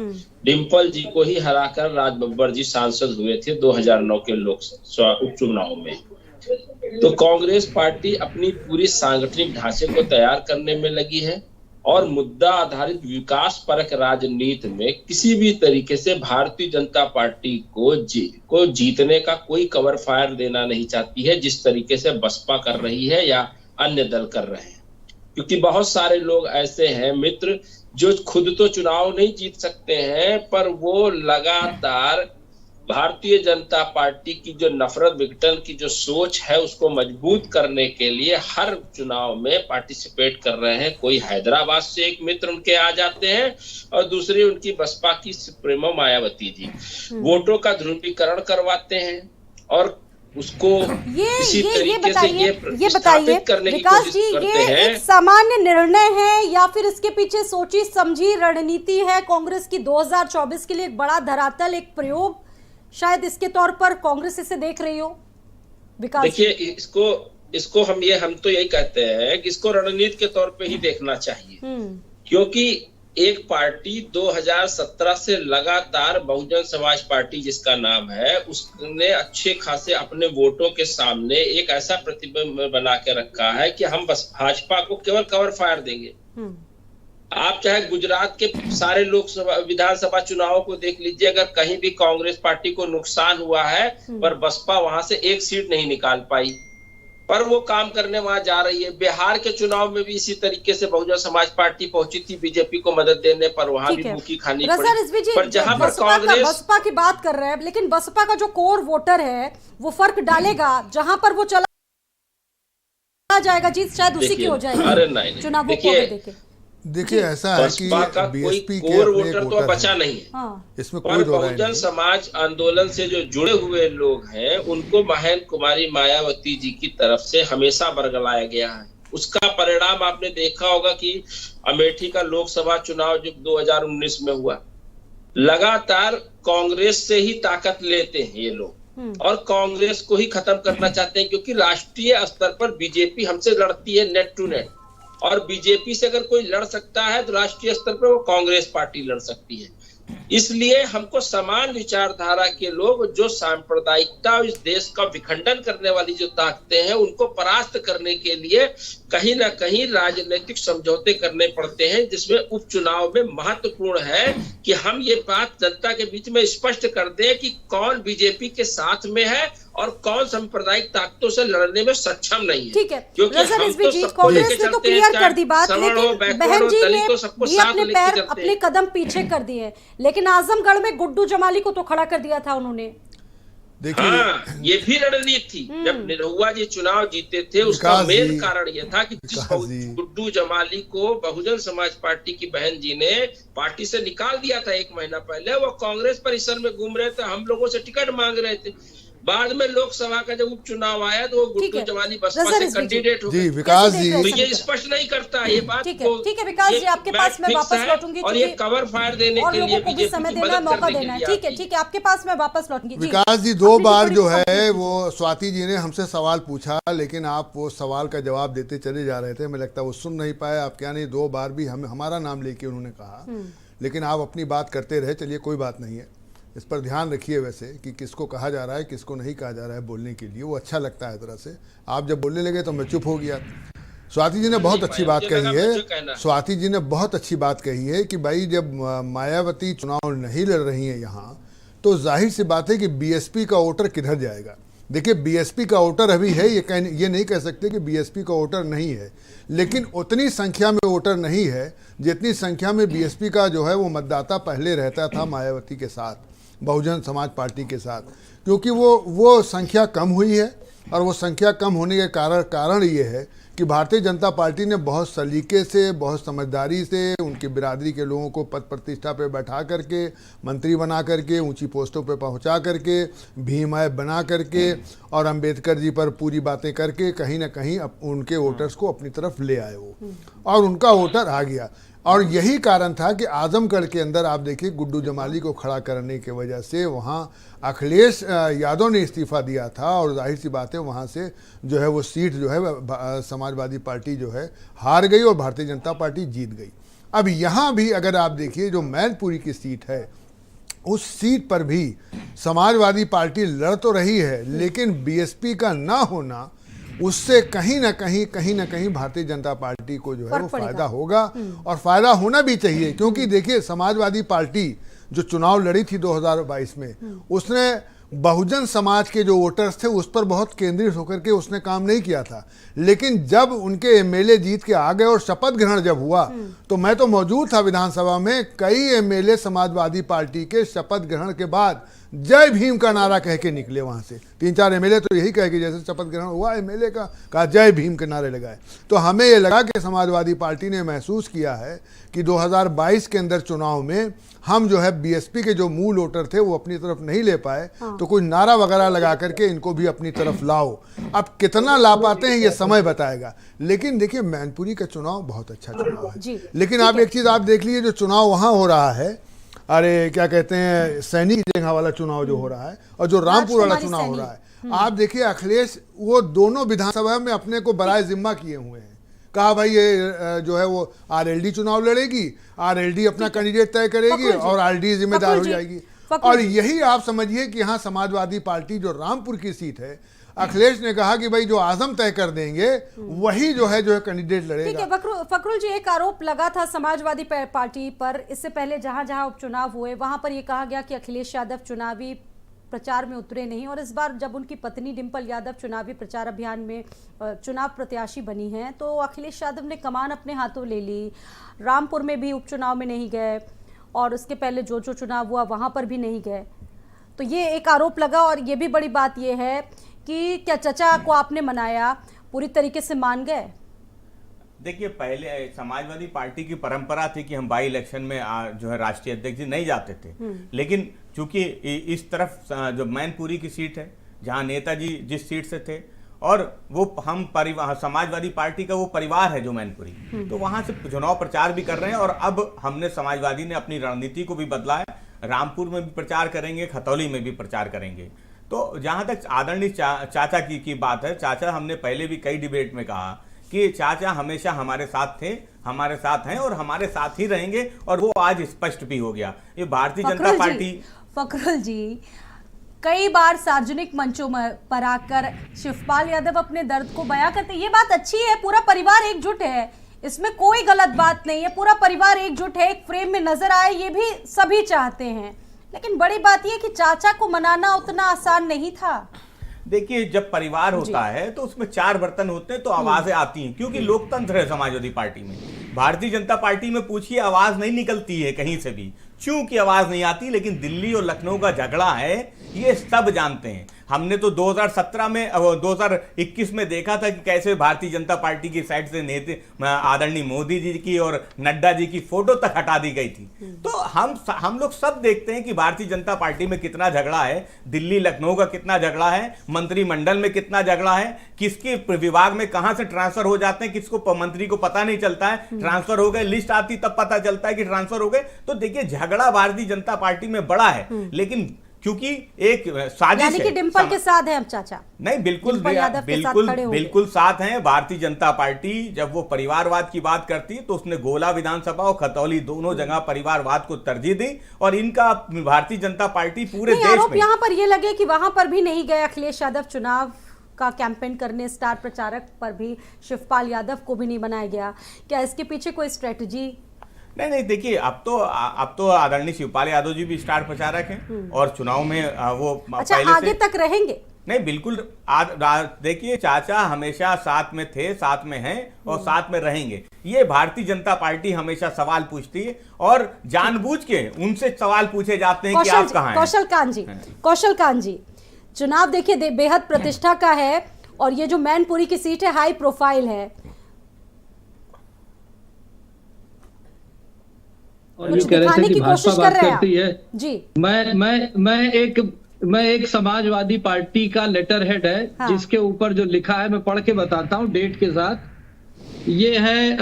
F: डिम्पल जी को ही हराकर राज बब्बर जी सांसद हुए थे 2009 के उपचुनाव में। तो कांग्रेस पार्टी अपनी पूरी सांगठनिक ढांचे को तैयार करने में लगी है और मुद्दा आधारित विकास परक राजनीति में किसी भी तरीके से भारतीय जनता पार्टी को जीतने का कोई कवर फायर देना नहीं चाहती है, जिस तरीके से बसपा कर रही है या अन्य दल कर रहे हैं। क्योंकि बहुत सारे लोग ऐसे हैं मित्र जो खुद तो चुनाव नहीं जीत सकते हैं, पर वो लगातार भारतीय जनता पार्टी की जो नफरत विघटन की जो सोच है उसको मजबूत करने के लिए हर चुनाव में पार्टिसिपेट कर रहे हैं। कोई हैदराबाद से एक मित्र उनके आ जाते हैं और दूसरी उनकी बसपा की सुप्रीमो मायावती जी वोटों का ध्रुवीकरण करवाते हैं और उसको किसी तरीके से ये स्थापित करने की कोशिश करते हैं।
A: एक सामान्य निर्णय है या फिर इसके पीछे सोची समझी रणनीति है कांग्रेस की 2024 के लिए? एक बड़ा धरातल, एक प्रयोग शायद इसके तौर पर कांग्रेस इसे देख रही हो? विकास,
F: देखिए, इसको हम तो यही कहते हैं कि इसको रणनीति के तौर पे ही देखना चाहिए। क्योंकि एक पार्टी 2017 से लगातार बहुजन समाज पार्टी जिसका नाम है, उसने अच्छे खासे अपने वोटों के सामने एक ऐसा प्रतिबिंब बना के रखा है कि हम बस भाजपा को केवल कवर फायर देंगे। आप चाहे गुजरात के सारे लोकसभा विधानसभा चुनावों को देख लीजिए, अगर कहीं भी कांग्रेस पार्टी को नुकसान हुआ है पर बसपा वहां से एक सीट नहीं निकाल पाई, पर वो काम करने वहां जा रही है। बिहार के चुनाव में भी इसी तरीके से बहुजन समाज पार्टी पहुंची थी बीजेपी को मदद देने, पर वहां भी मुखी खानी पड़ी। पर जहां पर कांग्रेस
A: बसपा की बात कर रहे हैं, लेकिन बसपा का जो कोर वोटर है वो फर्क डालेगा जहां पर वो चला जाएगा, जीत शायद उसी की हो जाएगी।
F: अरे नहीं,
A: चुनावों को
C: देखिए ऐसा है कि बीएसपी के
F: कोर वोटर तो बचा नहीं है।
C: इसमें
F: पर बहुजन समाज आंदोलन से जो जुड़े हुए लोग हैं उनको महेंद्र कुमारी मायावती जी की तरफ से हमेशा बरगलाया गया है। उसका परिणाम आपने देखा होगा कि अमेठी का लोकसभा चुनाव जो 2019 में हुआ, लगातार कांग्रेस से ही ताकत लेते हैं ये लोग और कांग्रेस को ही खत्म करना चाहते हैं। क्योंकि राष्ट्रीय स्तर पर बीजेपी हमसे लड़ती है नेट टू नेट, और बीजेपी से अगर कोई लड़ सकता है तो राष्ट्रीय स्तर पर वो कांग्रेस पार्टी लड़ सकती है। इसलिए हमको समान विचारधारा के लोग जो सांप्रदायिकता और इस देश का विखंडन करने वाली जो ताकतें हैं उनको परास्त करने के लिए कहीं ना कहीं राजनीतिक समझौते करने पड़ते हैं, जिसमें उपचुनाव में महत्वपूर्ण है कि हम ये बात जनता के बीच में स्पष्ट कर दें कि कौन बीजेपी के साथ में है और कौन सांप्रदायिक ताकतों से लड़ने में सक्षम नहीं है।
A: ठीक है,
F: क्योंकि
A: रजत
F: हम
A: इस
F: तो
A: बीच
F: सबको
A: कांग्रेस
F: लेके
A: ने तो
F: चलते हैं,
A: क्लियर कर दी बात,
F: सवर्ण हो,
A: लेकिन
F: बैकवर्ड
A: बहन
F: हो,
A: जी
F: दलित हो,
A: ने
F: सबको
A: भी
F: साथ
A: अपने
F: लेके
A: पैर
F: चलते
A: अपने
F: हैं।
A: कदम पीछे कर दिए, लेकिन आजमगढ़ में गुड्डू जमाली को तो खड़ा कर दिया था उन्होंने।
C: देखिए
F: हाँ, ये भी रणनीति थी। जब निरहुआ जी चुनाव जीते थे उसका
C: विकास
F: मेन
C: जी,
F: कारण यह था कि जिस
C: विकास जी।
F: गुड्डू जमाली को बहुजन समाज पार्टी की बहन जी ने पार्टी से निकाल दिया था 1 महीना पहले, वो कांग्रेस परिसर में घूम रहे थे, हम लोगों से टिकट मांग रहे थे। बाद में लोकसभा का जब उपचुनाव आया तो वो गुड्डू जमाली बसपा से कैंडिडेट हो
C: जी
F: गए।
C: विकास जी,
F: तो ये स्पष्ट नहीं करता ये बात।
A: ठीक है विकास जी, आपके पास मैं वापस लौटूंगी
F: और ये कवर फायर देने
A: और
F: के लिए
A: लोगों को भी
F: बीजेपी
A: समय
F: की
A: देना है,
F: मदद
A: मौका
F: करने के
A: देना है।
F: लिए
A: ठीक है,
F: आती
A: ठीक है, आपके पास मैं वापस लौटूंगी।
C: विकास जी, 2
A: अपनी
C: बार
A: थोड़ी
C: जो
A: सी
C: है वो स्वाति जी ने हमसे सवाल पूछा, लेकिन आप वो सवाल का जवाब देते चले जा रहे थे। मुझे लगता है वो सुन नहीं पाए। आप क्या नहीं, 2 बार भी हमारा नाम लेके उन्होंने कहा, लेकिन आप अपनी बात करते रहे। चलिए कोई बात नहीं है, इस पर ध्यान रखिए वैसे कि किसको कहा जा रहा है, किसको नहीं कहा जा रहा है बोलने के लिए। वो अच्छा लगता है तरह से। आप जब बोलने लगे तो मैं चुप हो गया। स्वाति जी ने बहुत अच्छी बात कही है। स्वाति जी ने बहुत अच्छी बात कही है कि भाई जब मायावती चुनाव नहीं लड़ रही है यहाँ, तो जाहिर सी बात है कि बीएसपी का वोटर किधर जाएगा। देखिए, बीएसपी का वोटर अभी है, ये नहीं कह सकते कि बीएसपी का वोटर नहीं है, लेकिन उतनी संख्या में वोटर नहीं है जितनी संख्या में बीएसपी का जो है वो मतदाता पहले रहता था मायावती के साथ, बहुजन समाज पार्टी के साथ। क्योंकि वो संख्या कम हुई है, और वो संख्या कम होने के कारण ये है कि भारतीय जनता पार्टी ने बहुत सलीके से, बहुत समझदारी से उनकी बिरादरी के लोगों को पद प्रतिष्ठा पे बैठा करके, मंत्री बना करके, ऊंची पोस्टों पे पहुंचा करके, भीम ऐप बना करके और अंबेडकर जी पर पूरी बातें करके कहीं ना कहीं उनके वोटर्स को अपनी तरफ ले आए वो, और उनका वोटर आ गया। और यही कारण था कि आजमगढ़ के अंदर आप देखिए, गुड्डू जमाली को खड़ा करने की वजह से वहाँ अखिलेश यादव ने इस्तीफा दिया था, और जाहिर सी बात है वहाँ से जो है वो सीट जो है समाजवादी पार्टी जो है हार गई और भारतीय जनता पार्टी जीत गई। अब यहाँ भी अगर आप देखिए, जो मैनपुरी की सीट है, उस सीट पर भी समाजवादी पार्टी लड़ तो रही है, लेकिन बीएसपी का ना होना, उससे कहीं ना कहीं भारतीय जनता पार्टी को जो है वो फायदा होगा, और फायदा होना भी चाहिए। क्योंकि देखिए, समाजवादी पार्टी जो चुनाव लड़ी थी 2022 में, उसने बहुजन समाज के जो वोटर्स थे उस पर बहुत केंद्रित होकर के उसने काम नहीं किया था। लेकिन जब उनके एमएलए जीत के आ गए और शपथ ग्रहण जब हुआ, तो मैं तो मौजूद था विधानसभा में, कई एमएलए समाजवादी पार्टी के शपथ ग्रहण के बाद जय भीम का नारा कह के निकले वहां से। 3-4 एमएलए तो यही कह के, जैसे शपथ ग्रहण हुआ एमएलए का, कहा जय भीम के नारे लगाए। तो हमें ये लगा कि समाजवादी पार्टी ने महसूस किया है कि 2022 के अंदर चुनाव में हम जो है बीएसपी के जो मूल वोटर थे वो अपनी तरफ नहीं ले पाए, तो कुछ नारा वगैरह लगा करके इनको भी अपनी तरफ लाओ। अब कितना ला पाते हैं ये समय बताएगा। लेकिन देखिए, मैनपुरी का चुनाव बहुत अच्छा चुनाव है। लेकिन आप एक चीज आप देख लीजिए, जो चुनाव वहां हो रहा है, अरे क्या कहते हैं, सैनिक जगह वाला चुनाव जो हो रहा है, और जो रामपुर वाला चुनाव हो रहा है, आप देखिए अखिलेश वो दोनों विधानसभा में अपने को बराए जिम्मा किए हुए हैं। कहा भाई ये जो है वो आरएलडी चुनाव लड़ेगी, आरएलडी अपना कैंडिडेट तय करेगी और आरडी जिम्मेदार हो जाएगी। और यही आप समझिए कि यहाँ समाजवादी पार्टी जो रामपुर की सीट है, अखिलेश ने कहा कि भाई जो आजम तय कर देंगे वही जो है कैंडिडेट लड़ेगा।
A: ठीक है फकरुल जी, एक आरोप लगा था समाजवादी पार्टी पर, इससे पहले जहां जहां उपचुनाव हुए वहां पर यह कहा गया कि अखिलेश यादव चुनावी प्रचार में उतरे नहीं, और इस बार जब उनकी पत्नी डिंपल यादव चुनावी प्रचार अभियान में चुनाव प्रत्याशी बनी हैं, तो अखिलेश यादव ने कमान अपने हाथों ले ली। रामपुर में भी उपचुनाव में नहीं गए, और उसके पहले जो चुनाव हुआ वहां पर भी नहीं गए। तो ये एक आरोप लगा, और ये भी बड़ी बात ये है कि क्या चचा को आपने मनाया, पूरी तरीके से मान गए?
B: देखिए, पहले समाजवादी पार्टी की परंपरा थी कि हम बाई इलेक्शन में जो है राष्ट्रीय अध्यक्ष जी नहीं जाते थे। लेकिन चूंकि इस तरफ जो मैनपुरी की सीट है, जहां नेताजी जिस सीट से थे, और वो हम समाजवादी पार्टी का वो परिवार है जो मैनपुरी, तो वहां से चुनाव प्रचार भी कर रहे हैं। और अब हमने समाजवादी ने अपनी रणनीति को भी बदला है, रामपुर में भी प्रचार करेंगे, खतौली में भी प्रचार करेंगे। तो जहां तक आदरणीय चाचा की बात है, चाचा हमने पहले भी कई डिबेट में कहा कि चाचा हमेशा हमारे साथ थे, हमारे साथ हैं और हमारे साथ ही रहेंगे, और वो आज स्पष्ट भी हो गया। ये भारतीय जनता पार्टी
A: फखरुल जी कई बार सार्वजनिक मंचों पर आकर शिवपाल यादव अपने दर्द को बयां करते, ये बात अच्छी है, पूरा परिवार एकजुट है, इसमें कोई गलत बात नहीं है, पूरा परिवार एकजुट है, एक फ्रेम में नजर आए, ये भी सभी चाहते हैं। लेकिन बड़ी बात यह कि चाचा को मनाना उतना आसान नहीं था।
B: देखिए, जब परिवार होता है तो उसमें 4 बर्तन होते हैं तो आवाजें आती हैं, क्योंकि लोकतंत्र है समाजवादी पार्टी में। भारतीय जनता पार्टी में पूछिए, आवाज नहीं निकलती है कहीं से भी, क्योंकि आवाज नहीं आती। लेकिन दिल्ली और लखनऊ का झगड़ा है, ये सब जानते हैं। हमने तो 2017 में 2021 में देखा था कि कैसे भारतीय जनता पार्टी की साइड से नेता आदरणीय मोदी जी की और नड्डा जी की फोटो तक हटा दी गई थी। तो हम लोग सब देखते हैं कि भारतीय जनता पार्टी में कितना झगड़ा है, दिल्ली लखनऊ का कितना झगड़ा है, मंत्रिमंडल में कितना झगड़ा है, किसके विभाग में कहां से ट्रांसफर हो जाते हैं, किसको मंत्री को पता नहीं चलता है, ट्रांसफर हो गए, लिस्ट आती तब पता चलता है कि ट्रांसफर हो गए। तो देखिए, झगड़ा भारतीय जनता पार्टी में बड़ा है, लेकिन क्योंकि एक साजिश
A: यानी कि डिंपल के साथ है अब चाचा।
B: नहीं, बिल्कुल बिल्कुल साथ हैं। भारतीय जनता पार्टी जब वो परिवारवाद की बात करती है तो उसने गोला विधानसभा और खतौली दोनों जगह परिवारवाद को तरजीह दी, और इनका भारतीय जनता पार्टी पूरे देश में
A: यहाँ पर ये लगे कि वहां पर भी नहीं गए अखिलेश यादव, चुनाव का कैंपेन करने स्टार प्रचारक पर भी शिवपाल यादव को भी नहीं बनाया गया, क्या इसके पीछे कोई स्ट्रेटजी?
B: नहीं, देखिए, अब तो आदरणीय शिवपाल यादव जी भी स्टार प्रचारक हैं और चुनाव में वो
A: अच्छा,
B: पहले
A: आगे
B: से
A: तक रहेंगे।
B: नहीं, बिल्कुल। देखिए, चाचा हमेशा साथ में थे, साथ में हैं और साथ में रहेंगे। ये भारतीय जनता पार्टी हमेशा सवाल पूछती है और जानबूझ के उनसे सवाल पूछे जाते हैं कि आप कहाँ हैं।
A: कौशल कांत जी, चुनाव देखिए बेहद प्रतिष्ठा का है, और ये जो मैनपुरी की सीट है हाई प्रोफाइल है,
D: और ये कह रहे थे कि भाजपा बात करती है
A: जी।
D: मैं एक समाजवादी पार्टी का लेटर हेड है,
A: हाँ।
D: जिसके ऊपर जो लिखा है मैं पढ़ के बताता हूँ डेट के साथ। ये है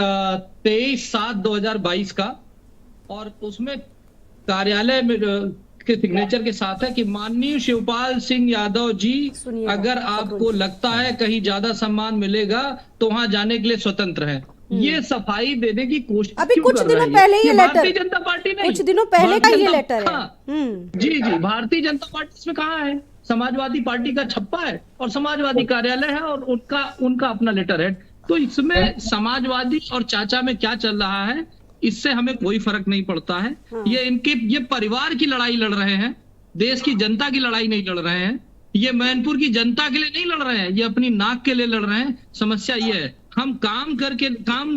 D: 23/7/2022 का, और उसमें कार्यालय में के सिग्नेचर के साथ है कि माननीय शिवपाल सिंह यादव जी, अगर आपको लगता है कहीं ज्यादा सम्मान मिलेगा तो वहां जाने के लिए स्वतंत्र है। ये सफाई देने की कोशिश
A: अभी कुछ दिनों पहले ये लेटर,
D: भारतीय जनता पार्टी नहीं,
A: कुछ दिनों पहले का ये लेटर है।
D: जी, भारतीय जनता पार्टी इसमें कहाँ है? समाजवादी पार्टी का छप्पा है और समाजवादी कार्यालय है और उनका अपना लेटर है। तो इसमें समाजवादी और चाचा में क्या चल रहा है, इससे हमें कोई फर्क नहीं पड़ता है। ये परिवार की लड़ाई लड़ रहे हैं, देश की जनता की लड़ाई नहीं लड़ रहे हैं। ये मैनपुर की जनता के लिए नहीं लड़ रहे हैं, ये अपनी नाक के लिए लड़ रहे हैं। समस्या ये है, हम काम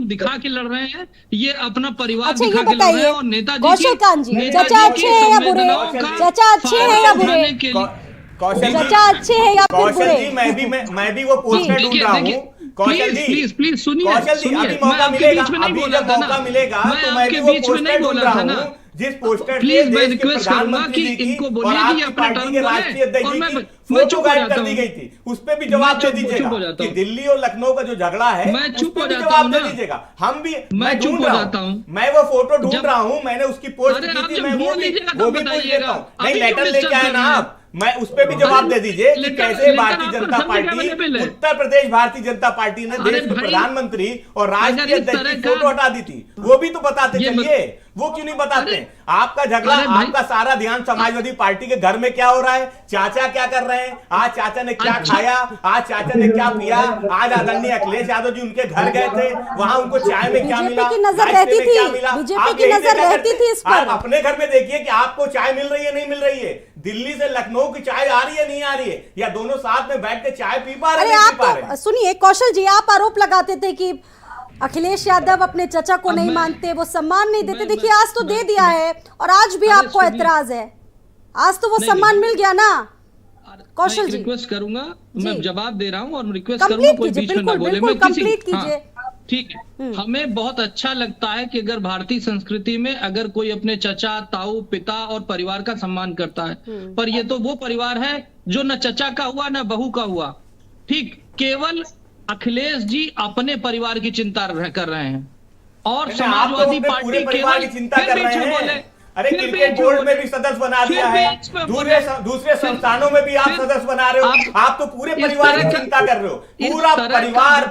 D: दिखा के लड़ रहे हैं, ये अपना परिवार दिखा के लड़ रहे हैं। और नेताजी
A: कौशल कांत जी, चाचा अच्छे हैं या बुरे? चाचा अच्छे हैं या बुरे? चाचा अच्छे हैं या फिर बुरे?
B: मैं भी वो पोस्टर ढूंढ रहा हूँ। कौशल जी,
D: प्लीज सुनिए।
B: अभी मौका मिलेगा, तो मैं भी वो पोस्टर ढूंढ रहा हूँ जिस पोस्टर
D: प्लीज मैं रिक्वेस्ट करूंगा कि इनको बोलिए कि अपना टर्न बोले, और मैं चुप हो जाता हूँ।
B: दी गई थी, उस पे भी जवाब दे दीजिएगा कि दिल्ली और लखनऊ का जो झगड़ा है,
D: मैं चुप हो जाता
B: जवाब दे दीजिएगा। हम भी मैं
D: चुप हो जाता हूँ,
B: मैं वो फोटो ढूंढ रहा हूँ, मैंने उसकी पोस्ट की थी, मैं वो भी पूछ लेता हूँ। नहीं, लेटर लेके आए ना आप, मैं उस पे भी जवाब दे दीजिए कि कैसे भारतीय जनता पार्टी, उत्तर प्रदेश भारतीय जनता पार्टी ने देश के प्रधानमंत्री और राष्ट्रीय अध्यक्ष की फोटो हटा दी थी, वो भी तो बताते चलिए। वो क्यों नहीं बताते? आपका झगड़ा, आपका सारा ध्यान समाजवादी पार्टी के घर में क्या हो रहा है, चाचा क्या कर रहे हैं, आज चाचा ने क्या खाया, आज चाचा ने क्या पिया। आज आदरणीय अखिलेश यादव जी उनके घर गए थे, वहां उनको चाय में क्या मिला,
A: बीजेपी की नजर रहती थी।
B: आप अपने घर में देखिए कि आपको चाय मिल रही है, नहीं मिल रही है। दिल्ली से लखनऊ की चाय आ रही है, नहीं आ रही है, या दोनों साथ में बैठ के चाय पी पा रहे हैं?
A: सुनिए कौशल जी, आप आरोप लगाते थे कि अखिलेश यादव अपने चचा को नहीं मानते, वो सम्मान नहीं देते। देखिए, आज तो दे दिया है, और आज भी आपको एतराज है। आज तो वो सम्मान मिल गया ना। कौशल जी,
D: रिक्वेस्ट करूंगा, मैं जवाब दे रहा हूँ और रिक्वेस्ट करूंगा कोई बीच में ना बोले। मैं
A: कंप्लीट कीजिए।
D: ठीक है, हमें बहुत अच्छा लगता है कि अगर भारतीय संस्कृति में अगर कोई अपने चचा, ताऊ, पिता और परिवार का सम्मान करता है, पर ये तो वो परिवार है जो न चचा का हुआ न बहू का हुआ। ठीक, केवल अखिलेश जी अपने परिवार की चिंता कर रहे हैं और समाजवादी पार्टी केवल
B: चिंता कर रहे हैं। अरे
D: फिर भी
B: क्रिकेट बोर्ड में भी सदस्य बना
D: फिर
B: दिया
D: भी
B: है,
D: इस पे
B: दूसरे संस्थानों में भी आप
D: फिर-
B: सदस्य बना रहे हो। आप तो पूरे
D: इस
B: परिवार
D: तरह
B: की
D: का-
B: चिंता कर रहे हो,
D: इस
B: पूरा
D: तरह का-
B: परिवार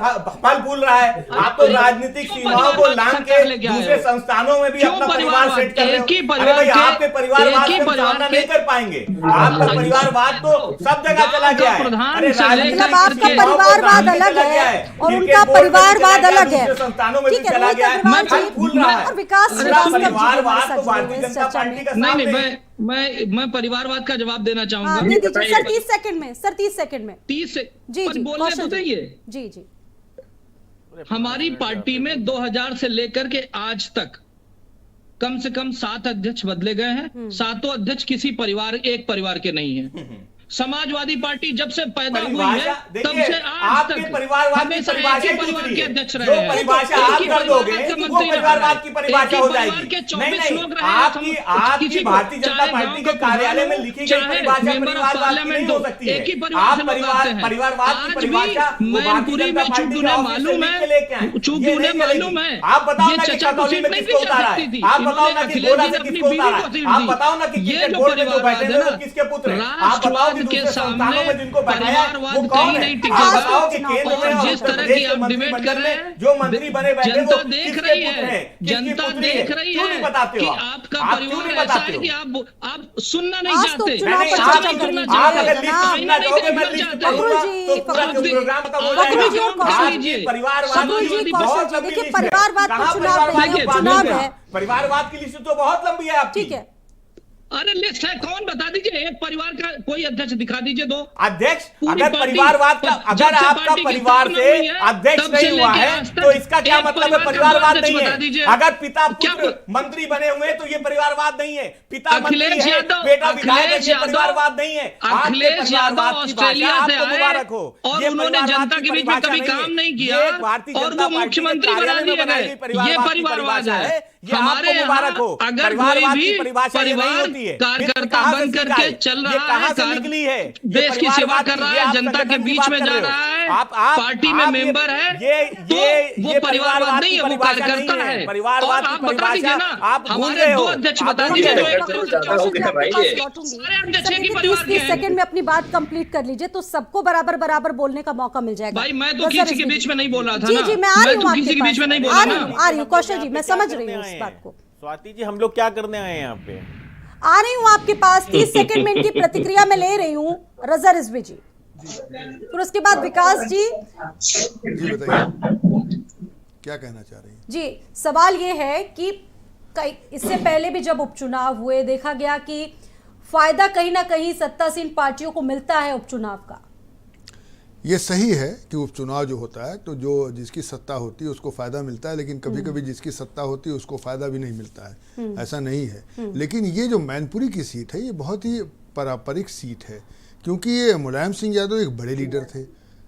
B: फल फूल रहा है। आप तो राजनीतिक
D: क्यों
B: सीमाओं को
D: परिवारवाद
B: लांग
D: सरकार
B: के
D: लेके आए
B: दूसरे
D: हो?
B: संस्थानों में भी
D: क्यों
B: अपना परिवार
D: परिवारवाद?
B: सेट कर रहे हो।
D: एक ही
B: अरे
D: परिवार
B: भाई,
D: के-
B: आपके परिवारवाद
D: एक ही
B: से हम
D: परिवार
B: सामना
D: के-
B: नहीं कर पाएंगे। आपका परिवारवाद तो सब जगह चला
D: गांव
B: गया
D: का
B: है।
D: प्रधान
B: अरे
D: से
B: राजनीतिक
A: मतलब आपका
B: सीमाओं को
A: परिवारवाद
B: सामने
A: अलग
B: चला गया
A: है और
B: क्रिकेट
A: उनका
B: बोर्ड में भी चला
A: परिवारवाद
B: गया,
A: अलग है।
B: दूसरे संस्थानों में भी
A: ठीक है,
B: चला
A: रोहित
B: गया है।
A: अग्रवाल
B: फल
A: जी,
B: फूल रहा है।
A: और विकास
B: पूरा
A: श्रीवास्तव जी
B: परिवारवाद
A: हमारे
B: तो
A: साथ
B: भारतीय
A: जुड़े हुए हैं
B: जनता
A: इस चर्चा
B: पार्टी का
A: में।
D: नहीं
B: सामने है।
D: मैं परिवारवाद का जवाब देना
A: हाँ,
D: चाहूंगा।
A: दे दीजिए सर, 30 सेकंड में सर, 30 सेकंड में।
D: 30 से
A: जी जी
D: बोलने
A: कौशल
D: तो
A: जी।
D: देंगे।
A: जी जी
D: हमारी पार्टी में 2000 से लेकर के आज तक कम से कम 7 अध्यक्ष बदले गए हैं। सातों अध्यक्ष किसी एक परिवार के नहीं हैं। समाजवादी पार्टी जब से पैदा हुई है
B: परिभाषा
D: तब
B: देखिए,
D: से आज
B: आपके
D: तक
B: परिवारवाद की
D: हमेशा एक
B: परिभाषा
D: ही
B: ही
D: परिवार
B: दूसरी
D: के
B: है।
D: अध्यक्ष
B: जो
D: रहे हैं।
B: परिभाषा
D: एक
B: आप
D: ही
B: कर
D: परिवार
B: दोगे
D: के
B: वो
D: मंत्री
B: परिवारवाद की
D: रहे हैं।
B: परिभाषा
D: एक ही
B: हो
D: परिवार
B: जाएगी।
D: के 24
B: नहीं
D: लोग रहे हैं।
B: आपकी
D: किसी
B: भारतीय जनता
D: चाहे
B: पार्टी
D: गांव
B: के
D: का
B: कार्यालय में
D: प्रधान
B: लिखी
D: हो,
B: गई परिभाषा
D: चाहे मेंबर ऑफ
B: परिवारवाद की नहीं हो
D: पार्लियामेंट
B: सकती
D: हो,
B: है।
D: एक ही परिवार
B: आप
D: से लोग आते हैं।
B: परिवारवाद की
D: आज भी
B: परिभाषा वो भारतीय
D: मैनपुरी
B: जनता
D: में
B: पार्टी
D: चूंकि
B: के
D: उन्हें
B: ऑफिस से
D: मालूम
B: लिख के लेके आए।
D: है, चूंकि
B: ये
D: उन्हें
B: नहीं चलेगी।
D: मालूम है
B: आप बताओ
D: ये
B: ना कि
D: चचा को
B: खतौली
D: सीट
B: में
D: नहीं
B: किसको
D: दी जा
B: उतारा है।
D: सकती थी।
B: आप बताओ ना कि
D: अखिलेश
B: गोला
D: जी
B: से
D: ने अपनी
B: किसको
D: बीवी
B: उतारा
D: को
B: है।
D: सीट
B: आप
D: दी।
B: बताओ ना कि
D: ये
B: क्रिकेट
D: जो
B: बोर्ड में जो
D: परिवारवाद
B: बैठे
D: है
B: हैं वो
D: ना,
B: किसके पुत्र हैं। आप
D: राष्ट्रवाद
B: बताओ कि
D: के
B: दूसरे संस्थानों
D: सामने
B: में जिनको बैठाया है वो
D: परिवारवाद
B: कौन
D: कहीं
B: है।
D: नहीं
B: आप
D: टिकेगा।
B: बताओ कि केंद्र में
D: और
B: और
D: जिस
B: उत्तर
D: तरह
B: प्रदेश
D: की
B: के
D: आप डिबेट
B: मंत्रिमंडल
D: कर रहे
B: में
D: हैं,
B: जो मंत्री बने बैठे वो
D: जनता देख
B: किसके
D: रही
B: पुत्र
D: है,
B: हैं, किसकी
D: जनता
B: पुत्री
D: देख
B: है।
D: रही
B: क्यों नहीं
D: है
B: बताते
D: कि
B: हो
D: आपका
B: आप क्यों
D: परिवार
B: नहीं
D: ऐसा
B: बताते
D: है
B: हो।
D: कि आप सुनना नहीं
A: आज तो
D: चाहते।
A: चुनाव
B: नहीं,
A: पर
B: आप
A: चर्चा करनी
B: आप
A: चाहिए
B: अगर लिस्ट
A: जनाब।
B: सुनना चाहोगे मैं
D: नहीं
B: लिस्ट
D: चाहते।
B: पढ़ूंगा
A: फखरुल
B: तो
A: जी,
B: पूरा
A: फखरुल
D: जी,
B: प्रोग्राम खत्म हो
A: फखरुल जी
B: जाएगा।
A: और कौशल
D: जी,
B: आपकी परिवारवाद
A: फखरुल जी,
B: की
A: कौशल
B: बहुत
A: जी,
B: लंबी
A: देखिए,
B: लिस्ट है।
A: परिवारवाद पर
B: कहाँ
A: चुनाव
B: परिवारवाद
A: नहीं
B: की
A: है,
B: बात
A: चुनाव
B: है?
A: है।
B: परिवारवाद की लिस्ट तो बहुत लंबी है आपकी।
A: ठीक है,
D: अरे लिस्ट है, कौन बता दीजिए। एक परिवार का कोई अध्यक्ष दिखा दीजिए दो।
B: अध्यक्ष
D: पूरी
B: अगर
D: पार्टी-
B: परिवारवाद का
D: जब
B: अगर
D: से
B: आपका
D: पार्टी की
B: परिवार
D: स्थापना
B: से
D: हुई है,
B: अध्यक्ष
D: तब से
B: नहीं हुआ
D: लेके
B: है
D: आज तक
B: तो इसका क्या
D: एक
B: मतलब है?
D: परिवार का
B: परिवारवाद
D: अध्यक्ष
B: नहीं
D: बता दीजिए।
B: है। अगर पिता
D: क्या
B: पुत्र मंत्री बने हुए तो ये परिवारवाद नहीं है। पिता मंत्री
D: अखिलेश
B: है,
D: यादव-
B: बेटा विधायक है,
D: अखिलेश
B: ये
D: यादव-
B: परिवारवाद नहीं है। आपके
D: अखिलेश यादव
B: परिवारवाद की
D: ऑस्ट्रेलिया
B: भाषा
D: से
B: आपको
D: आए
B: मुबारक हो।
D: और
B: ये
D: उन्होंने
B: परिवारवाद
D: जनता
B: की
D: के बीच में
B: परिभाषा
D: कभी
B: नहीं है।
D: काम नहीं किया
B: ये भारतीय
D: और
B: जनता
D: वो
B: पार्टी के
D: मुख्यमंत्री बना
B: कार्यालय में
D: दिए
B: बनाई
D: गए।
B: गई परिवारवाद
D: ये
B: की
D: परिवारवाद
B: परिभाषा
D: है।
B: ये
D: हमारे
B: आपको मुबारक हो।
D: यहाँ अगर
B: परिवारवाद
D: कोई
B: की
D: भी
B: परिभाषा ये नहीं
D: परिवार
B: होती है।
D: कार्यकर्ता
B: कहाँ से
D: बन
B: सीखा
D: करके
B: है?
D: चल
B: ये
D: रहा
B: कहाँ
D: है,
B: से निकली है? ये
D: देश की सेवा
B: परिवारवाद
D: कर
B: की-
D: रहा
B: ये
D: है,
B: आप
D: जनता के
B: संगठन की
D: बीच
B: बात
D: में
B: कर
D: जा
B: रहे हो।
D: रहा है,
B: आप
D: पार्टी में मेंबर है, तो वो परिवारवाद नहीं है, वो कार्यकर्ता है।
B: परिवारवाद
D: और
B: की
D: आप बता दीजिए
B: परिभाषा
D: ना,
B: आप भूल
D: हमारे
B: गए
D: दो
B: हो।
D: अध्यक्ष
B: आप
D: बता
B: भूल
D: दीजिए
B: गए
D: जो
B: हो।
D: एक
A: फखरुल जी,
F: ज्यादा हो
A: कौशल जी,
F: गया
A: आपके
F: भाई
A: पास
F: ये।
A: लौटूंगी।
D: सारे अध्यक्ष
A: सर,
D: एक ही
A: देखिए,
D: परिवार
A: 30
D: के हैं।
A: सेकंड में अपनी बात कंप्लीट कर लीजिए तो सबको बराबर बराबर बोलने का मौका मिल जाएगा।
D: भाई मैं तो
A: नजर
D: किसी के
A: इस
D: बीच में नहीं बोल रहा था
A: जी
D: ना।
A: जी, मैं आ रही हूँ
D: तो
A: आपके
D: किसी के
A: पास।
D: बीच में नहीं
A: आ
D: बोला
A: रही
D: ना।
A: हूँ, आ रही हूँ कौशल जी, मैं
E: क्या
A: समझ
E: करने
A: रही हूँ
E: आए
A: इस
E: हैं?
A: बात को।
E: स्वाति जी, हम लोग क्या करने आए हैं यहाँ पे?
A: आ रही हूँ आपके पास, 30 सेकंड में इनकी प्रतिक्रिया में ले रही हूँ रजा रिजवी जी, फिर उसके बाद विकास जी।
C: जी बताइए क्या कहना चाह रही हैं।
A: जी, सवाल ये है कि इससे पहले भी जब उपचुनाव हुए देखा गया कि फायदा कहीं ना कहीं सत्तासीन पार्टियों को मिलता है उपचुनाव का।
C: ये सही है कि उपचुनाव जो होता है तो जो जिसकी सत्ता होती है उसको फ़ायदा मिलता है, लेकिन कभी कभी जिसकी सत्ता होती है उसको फ़ायदा भी नहीं मिलता है, ऐसा नहीं है। लेकिन ये जो मैनपुरी की सीट है ये बहुत ही पारंपरिक सीट है, क्योंकि ये मुलायम सिंह यादव एक बड़े लीडर थे,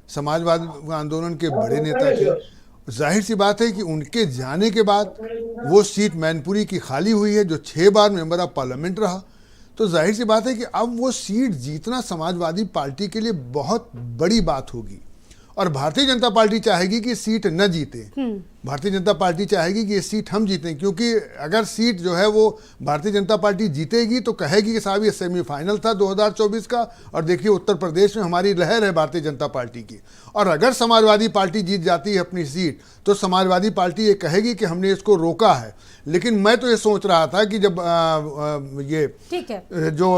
C: समाजवाद आंदोलन के बड़े नेता थे। जाहिर सी बात है कि उनके जाने के बाद वो सीट मैनपुरी की खाली हुई है, जो 6 बार मेंबर ऑफ पार्लियामेंट रहा। तो जाहिर सी बात है कि अब वो सीट जीतना समाजवादी पार्टी के लिए बहुत बड़ी बात होगी, और भारतीय जनता पार्टी चाहेगी कि सीट न जीते। भारतीय जनता पार्टी चाहेगी कि ये सीट हम जीतें, क्योंकि अगर सीट जो है वो भारतीय जनता पार्टी जीतेगी तो कहेगी कि साहब ये सेमीफाइनल था 2024 का, और देखिए उत्तर प्रदेश में हमारी लहर है भारतीय जनता पार्टी की। और अगर समाजवादी पार्टी जीत जाती है अपनी सीट तो समाजवादी पार्टी ये कहेगी कि हमने इसको रोका है। लेकिन मैं तो ये सोच रहा था कि जब ये
A: ठीक है,
C: जो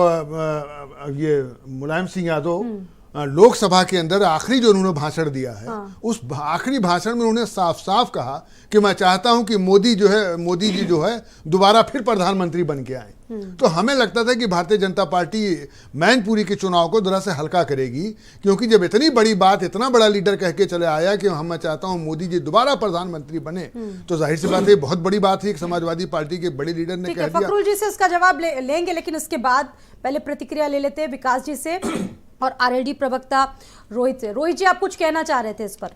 C: ये मुलायम सिंह यादव लोकसभा के अंदर आखिरी जो उन्होंने भाषण दिया है, उस आखिरी भाषण में उन्होंने साफ साफ कहा कि मैं चाहता हूं कि मोदी जी जो है दोबारा फिर प्रधानमंत्री बन के आए। तो हमें लगता था कि भारतीय जनता पार्टी मैनपुरी के चुनाव को जरा से हल्का करेगी, क्योंकि जब इतनी बड़ी बात, इतना बड़ा लीडर कह के चले आया कि मैं चाहता हूं मोदी जी दोबारा प्रधानमंत्री बने, तो जाहिर सी बात है बहुत बड़ी बात है। समाजवादी पार्टी के बड़े लीडर ने
A: ठीक
C: कह
A: है,
C: दिया।
A: फखरुल जी से इसका जवाब लेंगे, लेकिन इसके बाद पहले प्रतिक्रिया ले लेते हैं विकास जी से और आरएलडी प्रवक्ता रोहित से। रोहित जी, आप कुछ कहना चाह रहे थे इस पर?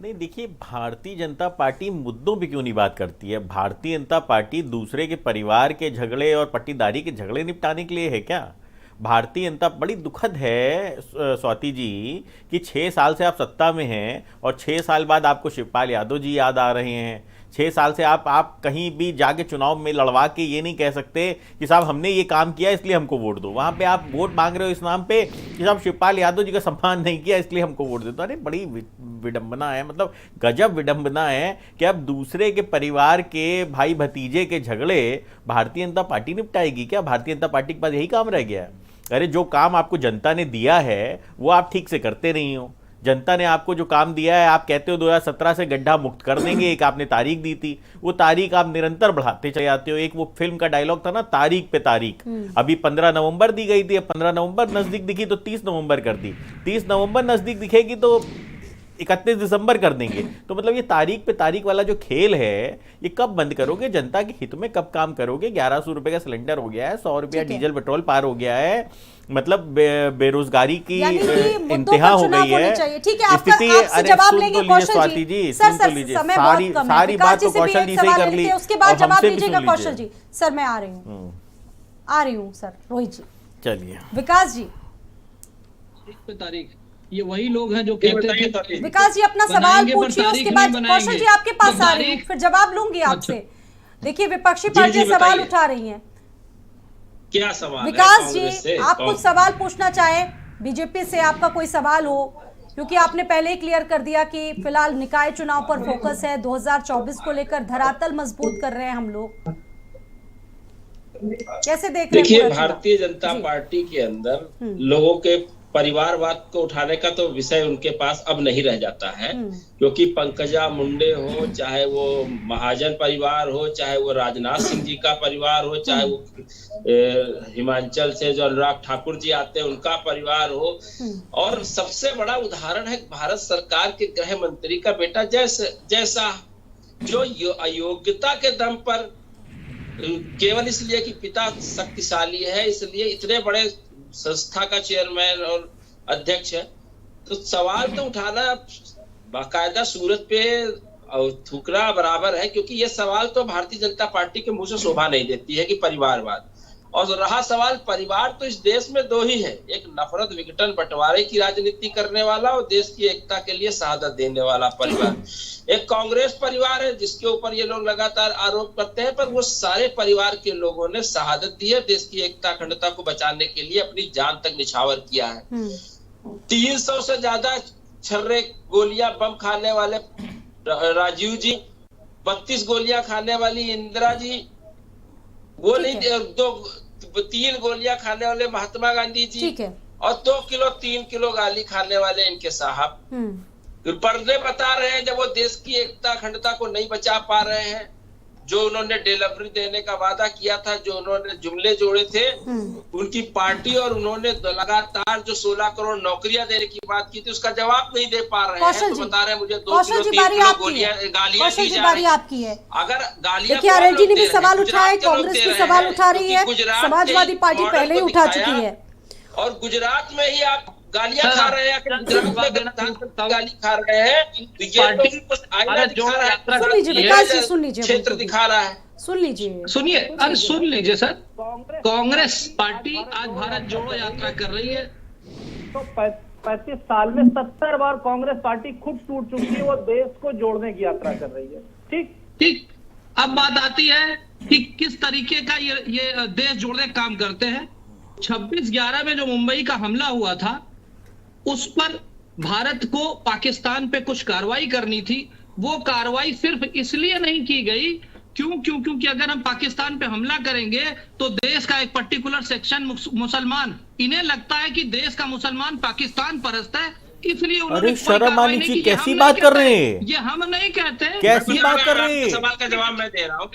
E: नहीं, देखिए, भारतीय जनता पार्टी मुद्दों पे क्यों नहीं बात करती है? भारतीय जनता पार्टी दूसरे के परिवार के झगड़े और पट्टीदारी के झगड़े निपटाने के लिए है क्या? भारतीय जनता, बड़ी दुखद है स्वाति जी कि 6 साल से आप सत्ता में हैं और 6 साल बाद आपको शिवपाल यादव जी याद आ रहे हैं। 6 साल से आप कहीं भी जाके चुनाव में लड़वा के ये नहीं कह सकते कि साहब हमने ये काम किया इसलिए हमको वोट दो। वहां पे आप वोट मांग रहे हो इस नाम पे कि साहब शिवपाल यादव जी का सम्मान नहीं किया इसलिए हमको वोट दे दो। अरे बड़ी विडंबना है, मतलब गजब विडंबना है कि अब दूसरे के परिवार के भाई भतीजे के झगड़े भारतीय जनता पार्टी निपटाएगी क्या? भारतीय जनता पार्टी के पास यही काम रह गया है? अरे जो काम आपको जनता ने दिया है वो आप ठीक से करते नहीं हो। जनता ने आपको जो काम दिया है, आप कहते हो 2017 से गड्ढा मुक्त कर देंगे, एक आपने तारीख दी थी, वो तारीख आप निरंतर बढ़ाते चले जाते हो। एक वो फिल्म का डायलॉग था ना, तारीख पे तारीख। अभी 15 नवंबर दी गई थी, अब 15 नवंबर नजदीक दिखी तो 30 नवंबर कर दी, 30 नवंबर नजदीक दिखेगी तो 31 दिसंबर कर देंगे। तो मतलब ये तारीख पे तारीख वाला जो खेल है ये कब बंद करोगे? जनता के हित में कब काम करोगे? 1100 रुपए का सिलेंडर हो गया है, 100 रुपया डीजल पेट्रोल पार हो गया है, मतलब बेरोजगारी की इंतहा हो गई है।
A: ठीक है,
E: स्थिति।
A: अरे जवाब लेंगे कौशल
E: स्वाति जी,
A: सर,
E: सुन तो लीजिए,
A: सारी
E: बात तो कौशल जी से ही कर ली,
A: उसके बाद जवाब लीजिएगा कौशल जी। सर मैं आ रही हूँ सर, रोहित जी।
E: चलिए
A: विकास जी,
D: तारीख ये वही लोग हैं जो कहते हैं।
A: विकास जी अपना सवाल पूछिए, उसके बाद कौशल जी आपके पास आ रही हूँ, फिर जवाब लूंगी आपसे। देखिए विपक्षी पार्टियां सवाल उठा रही हैं।
F: क्या सवाल?
A: विकास जी आप कुछ सवाल पूछना चाहें बीजेपी से, आपका कोई सवाल हो? क्योंकि आपने पहले ही क्लियर कर दिया कि फिलहाल निकाय चुनाव पर फोकस है, 2024 को लेकर धरातल मजबूत कर रहे हैं हम लोग। कैसे देख रहे हैं?
F: देखिए, भारतीय जनता पार्टी के अंदर लोगों के परिवारवाद को उठाने का तो विषय उनके पास अब नहीं रह जाता है, क्योंकि पंकजा मुंडे हो, चाहे वो महाजन परिवार हो, चाहे वो राजनाथ सिंह जी का परिवार हो, चाहे वो हिमाचल से जो अनुराग ठाकुर जी आते हैं उनका परिवार हो, और सबसे बड़ा उदाहरण है भारत सरकार के गृह मंत्री का बेटा जैसा जो अयोग्यता के दम पर, केवल इसलिए कि पिता शक्तिशाली है इसलिए इतने बड़े संस्था का चेयरमैन और अध्यक्ष है, तो सवाल तो उठाना बाकायदा सूरत पे थूकना बराबर है, क्योंकि ये सवाल तो भारतीय जनता पार्टी के मुंह से शोभा नहीं देती है कि परिवारवाद। और रहा सवाल परिवार, तो इस देश में दो ही है, एक नफरत विघटन बंटवारे की राजनीति करने वाला और देश की एकता के लिए शहादत देने वाला परिवार। एक कांग्रेस परिवार है जिसके ऊपर ये लोग लगातार आरोप करते हैं, पर वो सारे परिवार के लोगों ने शहादत दी है, देश की एकता अखंडता को बचाने के लिए अपनी जान तक निछावर किया है। 300 से ज्यादा छर्रे गोलियां बम खाने वाले राजीव जी, 32 गोलियां खाने वाली इंदिरा जी, वो नहीं 3 गोलियां खाने वाले महात्मा गांधी जी, और 2 किलो 3 किलो गाली खाने वाले इनके साहब पर्दे बता रहे हैं, जब वो देश की एकता अखंडता को नहीं बचा पा रहे हैं। जो उन्होंने डिलीवरी देने का वादा किया था, जो उन्होंने जुमले जोड़े थे, उनकी पार्टी और उन्होंने लगातार जो 16 करोड़ नौकरियां देने की बात की थी उसका जवाब नहीं दे पा रहे हैं। तो बता रहे हैं मुझे 2 किलो 3 किलो गोलियां गालियां दी जा रही
A: आपकी है।
F: अगर गालियां
A: देखिए आरएल जी ने भी सवाल उठाया, कांग्रेस भी सवाल उठा रही है, समाजवादी पार्टी पहले ही उठा चुकी है।
F: और गुजरात में ही आप गालियां खा रहे हैं, गाली खा रहे हैं,
A: सुन लीजिए विकास जी, सुन लीजिए,
F: क्षेत्र दिखा रहा है।
A: सुन लीजिए,
D: सुनिए, अरे सुन लीजिए सर। कांग्रेस पार्टी आज भारत जोड़ो यात्रा कर रही है,
G: तो 35 साल में 70 बार कांग्रेस पार्टी खुद टूट चुकी है, वो देश को जोड़ने की यात्रा कर रही है। ठीक।
D: अब बात आती है कि किस तरीके का ये देश जोड़ने का काम करते हैं। 26/11 में जो मुंबई का हमला हुआ था उस पर भारत को पाकिस्तान पे कुछ कार्रवाई करनी थी। वो कार्रवाई सिर्फ इसलिए नहीं की गई क्योंकि अगर हम पाकिस्तान पे हमला करेंगे तो देश का एक पर्टिकुलर सेक्शन मुसलमान, इन्हें लगता है कि देश का मुसलमान पाकिस्तान परस्त है, इसलिए उन्होंने
E: शर्म आनी चाहिए। कैसी बात कर रहे हैं?
D: ये हम नहीं कहते,
E: कैसी बात कर रहे हैं?
F: सवाल का जवाब मैं दे रहा हूँ।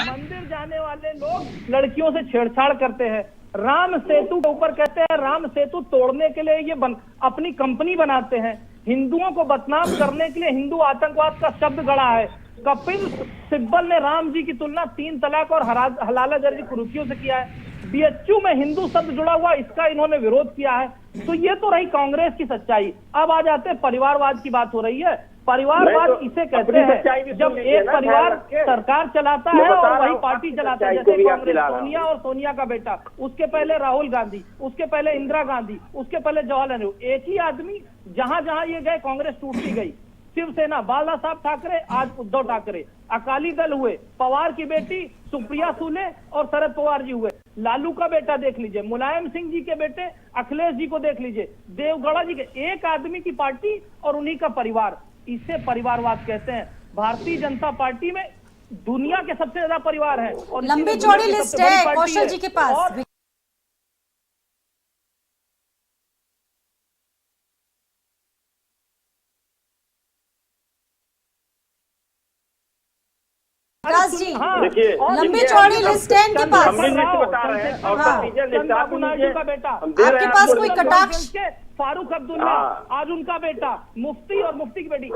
G: मंदिर जाने वाले लोग लड़कियों से छेड़छाड़ करते हैं, राम सेतु के ऊपर कहते हैं राम सेतु तोड़ने के लिए ये अपनी कंपनी बनाते हैं, हिंदुओं को बदनाम करने के लिए हिंदू आतंकवाद का शब्द गढ़ा है। कपिल सिब्बल ने राम जी की तुलना 3 तलाक और हलाला जैसी कुरीतियों से किया है। बीएचयू में हिंदू शब्द जुड़ा हुआ, इसका इन्होंने विरोध किया है। तो ये तो रही कांग्रेस की सच्चाई। अब आ जाते हैं परिवारवाद की बात हो रही है। परिवारवाद इसे कहते हैं जब एक परिवार सरकार चलाता है और वही पार्टी चलाता है, जैसे कांग्रेस, सोनिया और सोनिया का बेटा, उसके पहले राहुल गांधी, उसके पहले इंदिरा गांधी, उसके पहले जवाहरलाल नेहरू, एक ही आदमी जहां जहां ये गए कांग्रेस टूटती गई। शिवसेना बाला साहब ठाकरे, आज उद्धव ठाकरे। अकाली दल हुए पवार की बेटी सुप्रिया सुले और शरद पवार जी हुए। लालू का बेटा देख लीजिए, मुलायम सिंह जी के बेटे अखिलेश जी को देख लीजिए, देवगौड़ा जी के। एक आदमी की पार्टी और उन्हीं का परिवार, इसे परिवारवाद कहते हैं। भारतीय जनता पार्टी में दुनिया के सबसे ज्यादा परिवार है और
A: लंबी चौड़ी लिस्ट है कौशल जी के पास। विकास जी,
G: देखिए
A: लंबी चौड़ी लिस्ट है इनके पास।
G: बता रहे हैं और चंद्रबाबू नायडू का बेटा,
A: आपके पास कोई कटाक्ष?
G: फारूक अब्दुल्ला, आज उनका बेटा मुफ्ती और मुफ्ती की बेटी।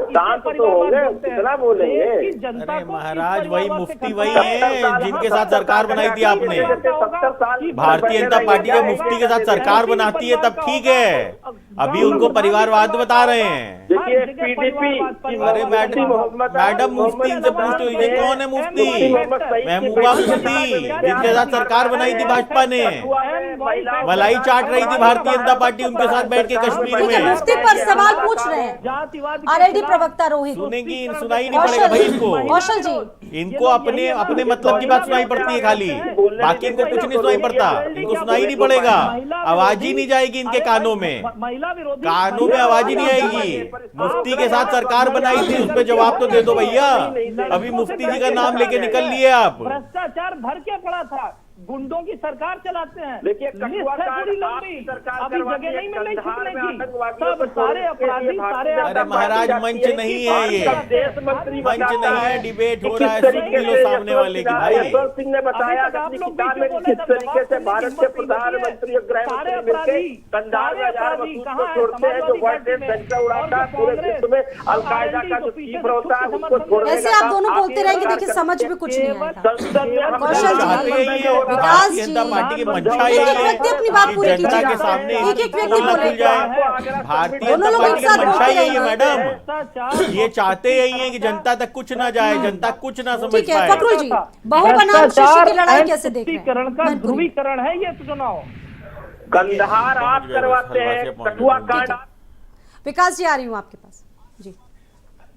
E: अरे महाराज, वही मुफ्ती वही है जिनके साथ सरकार बनाई थी आपने। भारतीय जनता पार्टी के मुफ्ती के साथ सरकार बनाती है तब ठीक है, अभी उनको परिवारवाद बता रहे हैं। अरे मैडम मुफ्ती से पूछते हुए कौन है मुफ्ती? महबूबा मुफ्ती, जिनके साथ सरकार बनाई थी भाजपा ने, मलाई चाट रही थी भारतीय जनता पार्टी उनके साथ बैठ के कश्मीर में।
A: मुफ्ती पर सवाल पूछ रहे हैं आरएलडी प्रवक्ता रोहित।
E: सुनेंगी, सुनाई नहीं पड़ेगा भाई इनको।
A: कौशल जी,
E: इनको अपने मतलब की बात सुनाई पड़ती है खाली, बाकी इनको कुछ नहीं सुनाई पड़ता। इनको सुनाई नहीं पड़ेगा, आवाज ही नहीं जाएगी इनके कानों में, कानों में आवाज ही नहीं आएगी। मुफ्ती के साथ सरकार बनाई थी, उस पर जवाब तो दे दो भैया। अभी मुफ्ती जी का नाम लेके निकल लिए आप।
G: भ्रष्टाचार भर के पड़ा था, गुंडों की सरकार चलाते हैं।
H: देखिए,
G: पूरी लंबी, अभी जगह नहीं मिल रही छुपने की। सब सारे अपराधी, सारे
E: अरे महाराज, मंच नहीं है ये, मंच नहीं है, डिबेट हो रहा है, सुन लो सामने वाले की। भाई
H: यशवंत सिंह ने बताया अपनी किताब में किस तरीके से भारत के प्रधानमंत्री और गृह मंत्री मिलकर कंधार में 1000 मसूद को छोड़ते हैं, जो वर्ल्ड ट्रेड सेंटर उड़ाता है पूरे विश्व में। अलकायदा का जो चीफ होता है उसको छोड़ने
A: ऐसे आप दोनों बोलते रहेंगे, देखिए समझ में कुछ नहीं आएगा। कौशल जी, विकास जी,
E: जनता पार्टी की मंशा
A: एक एक व्यक्ति अपनी बात पूरी
E: जनता
A: कीजिए।
E: के सामने
A: एक एक व्यक्ति बोले।
E: भारतीय
A: दोनों
E: जनता
A: लोग
E: पार्टी
A: एक साथ
E: की मंशा
A: बोलते
E: यही है
A: रहेंगे।
E: मैडम, ये चाहते यही है कि जनता तक कुछ ना जाए, जनता कुछ ना समझ
A: ठीक है
E: पाए।
A: फकरुल जी, बहु बनाम शिष्य की लड़ाई कैसे देख रहे
G: तुष्टीकरण का
A: हैं?
G: ध्रुवीकरण है ये चुनाव।
H: कंधार आप करवाते हैं, कठुआ कांड।
A: विकास जी, आ रही हूँ आपके पास जी।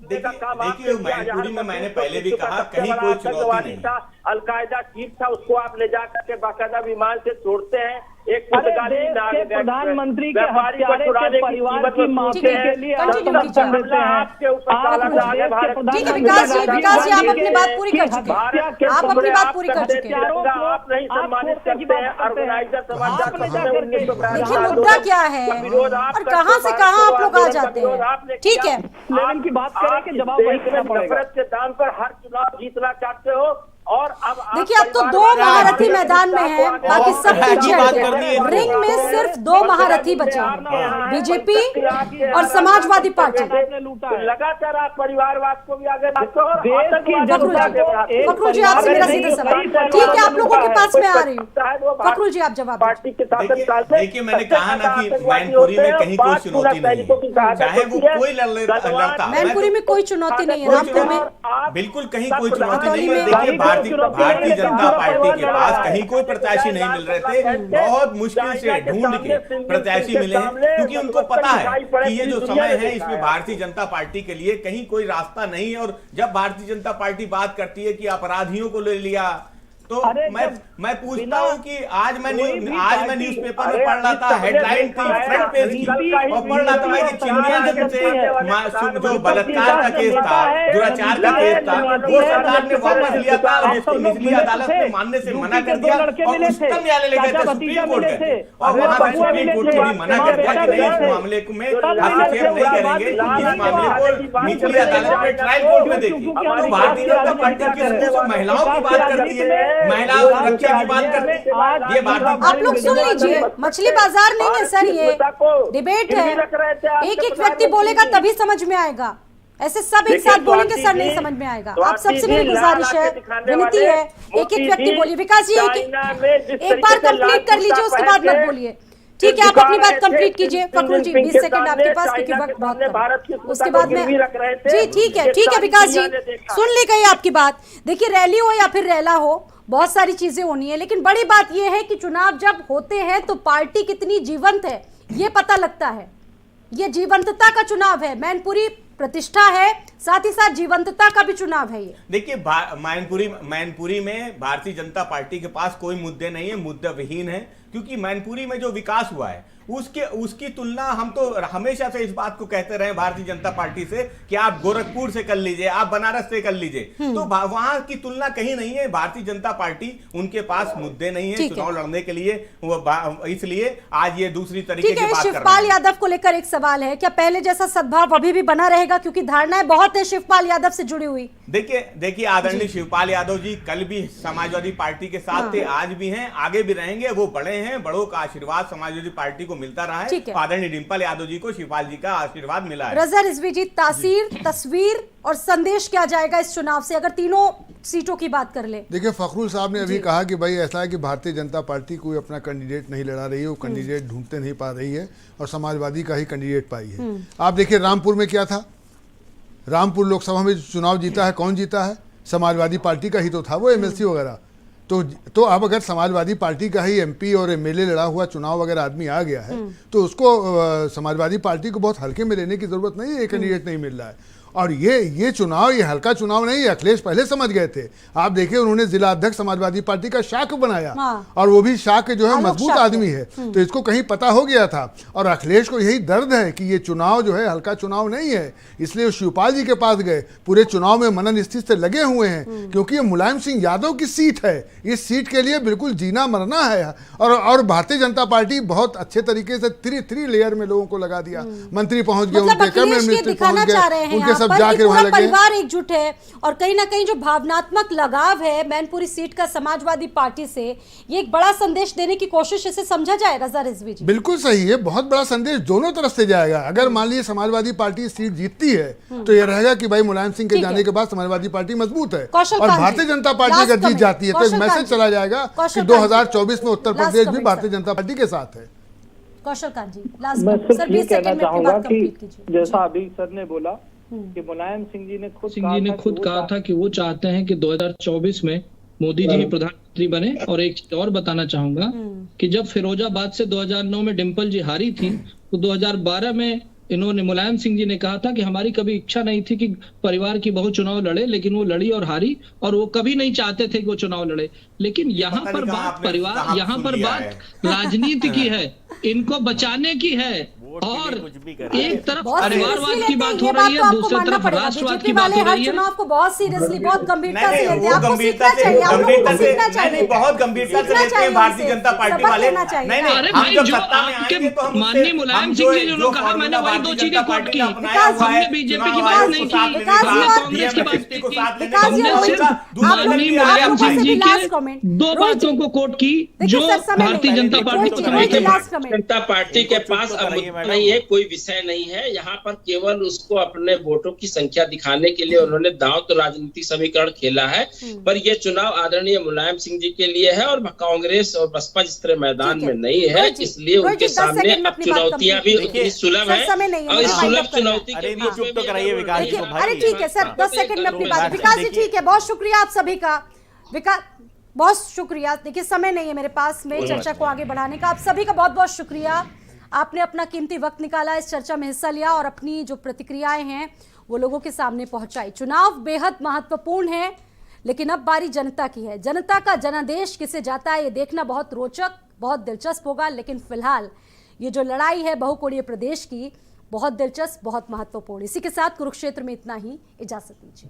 B: देखिए मैनपुरी में मैंने पहले भी कहा, कहीं कोई चुनौती नहीं।
H: अलकायदा चीफ था, उसको आप ले जाकर के बाकायदा विमान से छोड़ते हैं। एक
G: प्रधानमंत्री के हत्यारे के परिवार की माफी के लिए
A: ठीक है विकास जी, आप अपनी बात पूरी कर चुके हैं, आप अपनी बात पूरी कर चुके हैं।
H: आप नहीं सम्मानित करते हैं। ऑर्गेनाइजर
A: देखिए मुद्दा क्या है और कहां से कहां आप लोग आ जाते हैं। ठीक है,
G: लेकिन की बात करें कि जवाब
H: नफरत के दाम पर हर चुनाव जीतना चाहते हो। और अब
A: देखिए अब तो 2 महारथी मैदान में हैं, बाकी सब कुछ रिंग में सिर्फ 2 महारथी बचे हैं, बीजेपी और समाजवादी पार्टी।
H: लगातार आप परिवारवाद को भी आगे
A: फकरुल जी, आपसे मेरा सीधा सवाल। ठीक है, आप लोगों के पास मैं आ रही हूँ, फकरुल जी आप जवाब
H: पार्टी के साथ।
B: देखिए मैंने कहा ना कि मैनपुरी में कहीं कोई चुनौती नहीं है, चाहे वो कोई लड़ता।
A: मैनपुरी में कोई चुनौती नहीं है, रामपुर में
B: बिल्कुल कहीं कोई चुनौती नहीं है। देखिए भारतीय जनता पार्टी के पास कहीं कोई प्रत्याशी नहीं मिल रहे थे, बहुत मुश्किल से ढूंढ के प्रत्याशी मिले हैं, क्योंकि उनको पता है कि ये जो समय है इसमें भारतीय जनता पार्टी के लिए कहीं कोई रास्ता नहीं है। और जब भारतीय जनता पार्टी बात करती है कि अपराधियों को ले लिया, तो मैं पूछता हूं कि आज मैं न्यूज़पेपर में पढ़ रहा था, हेडलाइन थी फ्रंट पेज की, और पढ़ रहा था कि चिड़ियाघर से जो बलात्कार का केस था, दुराचार का केस था, वो सरकार ने वापस लिया था और जिसको निचली अदालत ने मानने से मना कर दिया और उच्चतम न्यायालय ले गए थे, सुप्रीम कोर्ट गए थे, और वहां से सुप्रीम कोर्ट ने भी मना कर दिया कि नहीं, इस मामले में हस्तक्षेप नहीं करेंगे, इस मामले को निचली अदालत में ट्रायल कोर्ट में देखिए। तो भारतीय जनता पार्टी किस महिलाओं की बात करती है, महिलाओं सुरक्षा की बात करते हैं, ये बात
A: आप लोग सुन लीजिए, मछली बाजार नहीं है सर, ये डिबेट है, एक एक व्यक्ति बोलेगा तभी समझ में आएगा, ऐसे सब एक साथ बोलेंगे सर नहीं समझ में आएगा। आप सबसे मेरी गुजारिश है, विनती है, एक एक व्यक्ति बोलिए। विकास जी एक बार कंप्लीट कर लीजिए, उसके बाद मत बोलिए। ठीक है, आप अपनी बात कंप्लीट कीजिए। फकरुल जी 20 सेकंड आपके पास, क्योंकि वक्त बहुत कम, उसके बाद में जी ठीक है विकास जी सुन ली गई आपकी बात। देखिए रैली हो या फिर रैला हो, बहुत सारी चीजें होनी है, लेकिन बड़ी बात यह है कि चुनाव जब होते हैं तो पार्टी कितनी जीवंत है ये पता लगता है। ये जीवंतता का चुनाव है, मैनपुरी प्रतिष्ठा है, साथ ही साथ जीवंतता का भी चुनाव है ये।
B: देखिए मैनपुरी में भारतीय जनता पार्टी के पास कोई मुद्दे नहीं है, मुद्दा विहीन है, क्योंकि मैनपुरी में जो विकास हुआ है उसकी तुलना हम तो हमेशा से इस बात को कहते रहे भारतीय जनता पार्टी से कि आप गोरखपुर से कर लीजिए, आप बनारस से कर लीजिए, तो वहां की तुलना कहीं नहीं है। भारतीय जनता पार्टी, उनके पास मुद्दे नहीं है चुनाव लड़ने के लिए, इसलिए आज ये दूसरी तरीके की बात कर रहे हैं।
A: शिवपाल यादव को लेकर एक सवाल है, क्या पहले जैसा सद्भाव अभी भी बना रहेगा, क्योंकि धारणाएं बहुत है शिवपाल यादव से जुड़ी हुई?
B: देखिए आदरणीय शिवपाल यादव जी कल भी समाजवादी पार्टी के साथ थे, आज भी हैं, आगे भी रहेंगे। वो बड़े हैं, बड़ों का आशीर्वाद समाजवादी पार्टी को मिलता रहा है। आदरणीय डिंपल यादव जी को शिवपाल जी का आशीर्वाद मिला है।
A: रजा रिजवी जी, तासीर, तस्वीर और संदेश क्या जाएगा इस चुनाव से, अगर तीनों सीटों की बात कर ले?
C: देखिए फखरुल साहब ने अभी कहा कि भाई ऐसा है कि भारतीय जनता पार्टी कोई अपना कैंडिडेट नहीं लड़ा रही है, वो कैंडिडेट ढूंढते नहीं पा रही है और समाजवादी का ही कैंडिडेट पाई है। आप देखिए रामपुर में क्या था, रामपुर लोकसभा में चुनाव जीता है, कौन जीता है? समाजवादी पार्टी का ही तो था वो एमएलसी वगैरह। तो अब अगर समाजवादी पार्टी का ही एमपी और एमएलए लड़ा हुआ चुनाव अगर आदमी आ गया है तो उसको समाजवादी पार्टी को बहुत हल्के में लेने की जरूरत नहीं है, ये कैंडिडेट नहीं मिल रहा है। और ये चुनाव ये हल्का चुनाव नहीं है, अखिलेश पहले समझ गए थे। आप देखिए उन्होंने जिला अध्यक्ष समाजवादी पार्टी का शाख बनाया, और वो भी शाख जो है मजबूत आदमी है, तो इसको कहीं पता हो गया था। और अखिलेश को यही दर्द है कि ये चुनाव जो है हल्का चुनाव नहीं है, इसलिए वो शिवपाल जी के पास गए, पूरे चुनाव में मनन स्थिति से लगे हुए हैं, क्योंकि ये मुलायम सिंह यादव की सीट है, इस सीट के लिए बिल्कुल जीना मरना है। और भारतीय जनता पार्टी बहुत अच्छे तरीके से थ्री लेयर में लोगों को लगा दिया, मंत्री पहुंच गए, उनके कैबिनेट मिनिस्टर पहुंच गए, उनके सब जाके वहां लगे।
A: परिवार एकजुट है और कहीं ना कहीं जो भावनात्मक लगाव है मैनपुरी सीट का समाजवादी पार्टी से, ये एक बड़ा संदेश देने की कोशिश इसे समझा जाए। रजा रिजवी जी,
C: बिल्कुल सही है, बहुत बड़ा संदेश दोनों तरफ से जाएगा। अगर मान लीजिए समाजवादी पार्टी सीट जीतती है तो ये रहेगा कि भाई मुलायम सिंह के जाने के बाद समाजवादी पार्टी मजबूत है, और भारतीय जनता पार्टी अगर जीत जाती है तो एक मैसेज चला जाएगा कि 2024 में उत्तर प्रदेश भी भारतीय जनता पार्टी के साथ है।
A: कौशल कांत जी,
G: मैं सिर्फ ये कहना चाहूंगा कि जैसा अभी सर ने बोला कि मुलायम सिंह जी ने खुद कहा था कि वो चाहते हैं कि 2024 में मोदी जी प्रधानमंत्री बने। और एक चीज और बताना चाहूंगा कि जब फिरोजाबाद से 2009 में डिंपल जी हारी थी तो 2012 में इन्होंने मुलायम सिंह जी ने कहा था कि हमारी कभी इच्छा नहीं थी कि परिवार की बहू चुनाव लड़े, लेकिन वो लड़ी और हारी, और वो कभी नहीं चाहते थे कि वो चुनाव लड़े। लेकिन यहाँ पर बात परिवार, यहाँ पर बात राजनीति की है, इनको बचाने की है। और एक तरफ परिवारवाद की बात हो रही है, दूसरी तरफ राष्ट्रवाद की बात हो रही है।
A: चुनाव को बहुत सीरियसली, बहुत गंभीरता से लेते हैं, आपको सीखना चाहिए, आप लोगों को सीखना चाहिए,
B: बहुत गंभीरता से लेते हैं भारतीय जनता पार्टी वाले। नहीं,
D: अरे भाई, जो आपके माननीय मुलायम सिंह जी ने कहा, मैंने वही दो चीजें कोट की। हमने बीजेपी की बात नहीं की, हमने कांग्रेस की बात नहीं की, हमने सिर्फ माननीय मुलायम सिंह जी के दो बातों को कोट की जो भारतीय जनता पार्टी को समझते हैं।
F: जनता पार्टी के पास अब नहीं है, कोई विषय नहीं है, यहाँ पर केवल उसको अपने वोटों की संख्या दिखाने के लिए उन्होंने दांव तो राजनीतिक समीकरण खेला है। पर ये चुनाव आदरणीय मुलायम सिंह जी के लिए है और कांग्रेस और बसपा जिस तरह मैदान में नहीं है, इसलिए उनके सामने अब चुनौतियां भी उतनी सुलभ है। और इस सुलभ चुनौती के बीच में
E: कराइए विकास जी को।
A: अरे ठीक है सर, 10 सेकंड में अपनी बात। विकास जी ठीक है, बहुत शुक्रिया आप सभी का। विकास बहुत शुक्रिया। देखिए समय नहीं है मेरे पास में चर्चा को आगे बढ़ाने का। आप सभी का बहुत बहुत शुक्रिया, आपने अपना कीमती वक्त निकाला, इस चर्चा में हिस्सा लिया और अपनी जो प्रतिक्रियाएं हैं वो लोगों के सामने पहुंचाई। चुनाव बेहद महत्वपूर्ण है, लेकिन अब बारी जनता की है। जनता का जनादेश किसे जाता है ये देखना बहुत रोचक, बहुत दिलचस्प होगा। लेकिन फिलहाल ये जो लड़ाई है बहुकोणीय प्रदेश की, बहुत दिलचस्प, बहुत महत्वपूर्ण। इसी के साथ कुरुक्षेत्र में इतना ही, इजाजत दीजिए।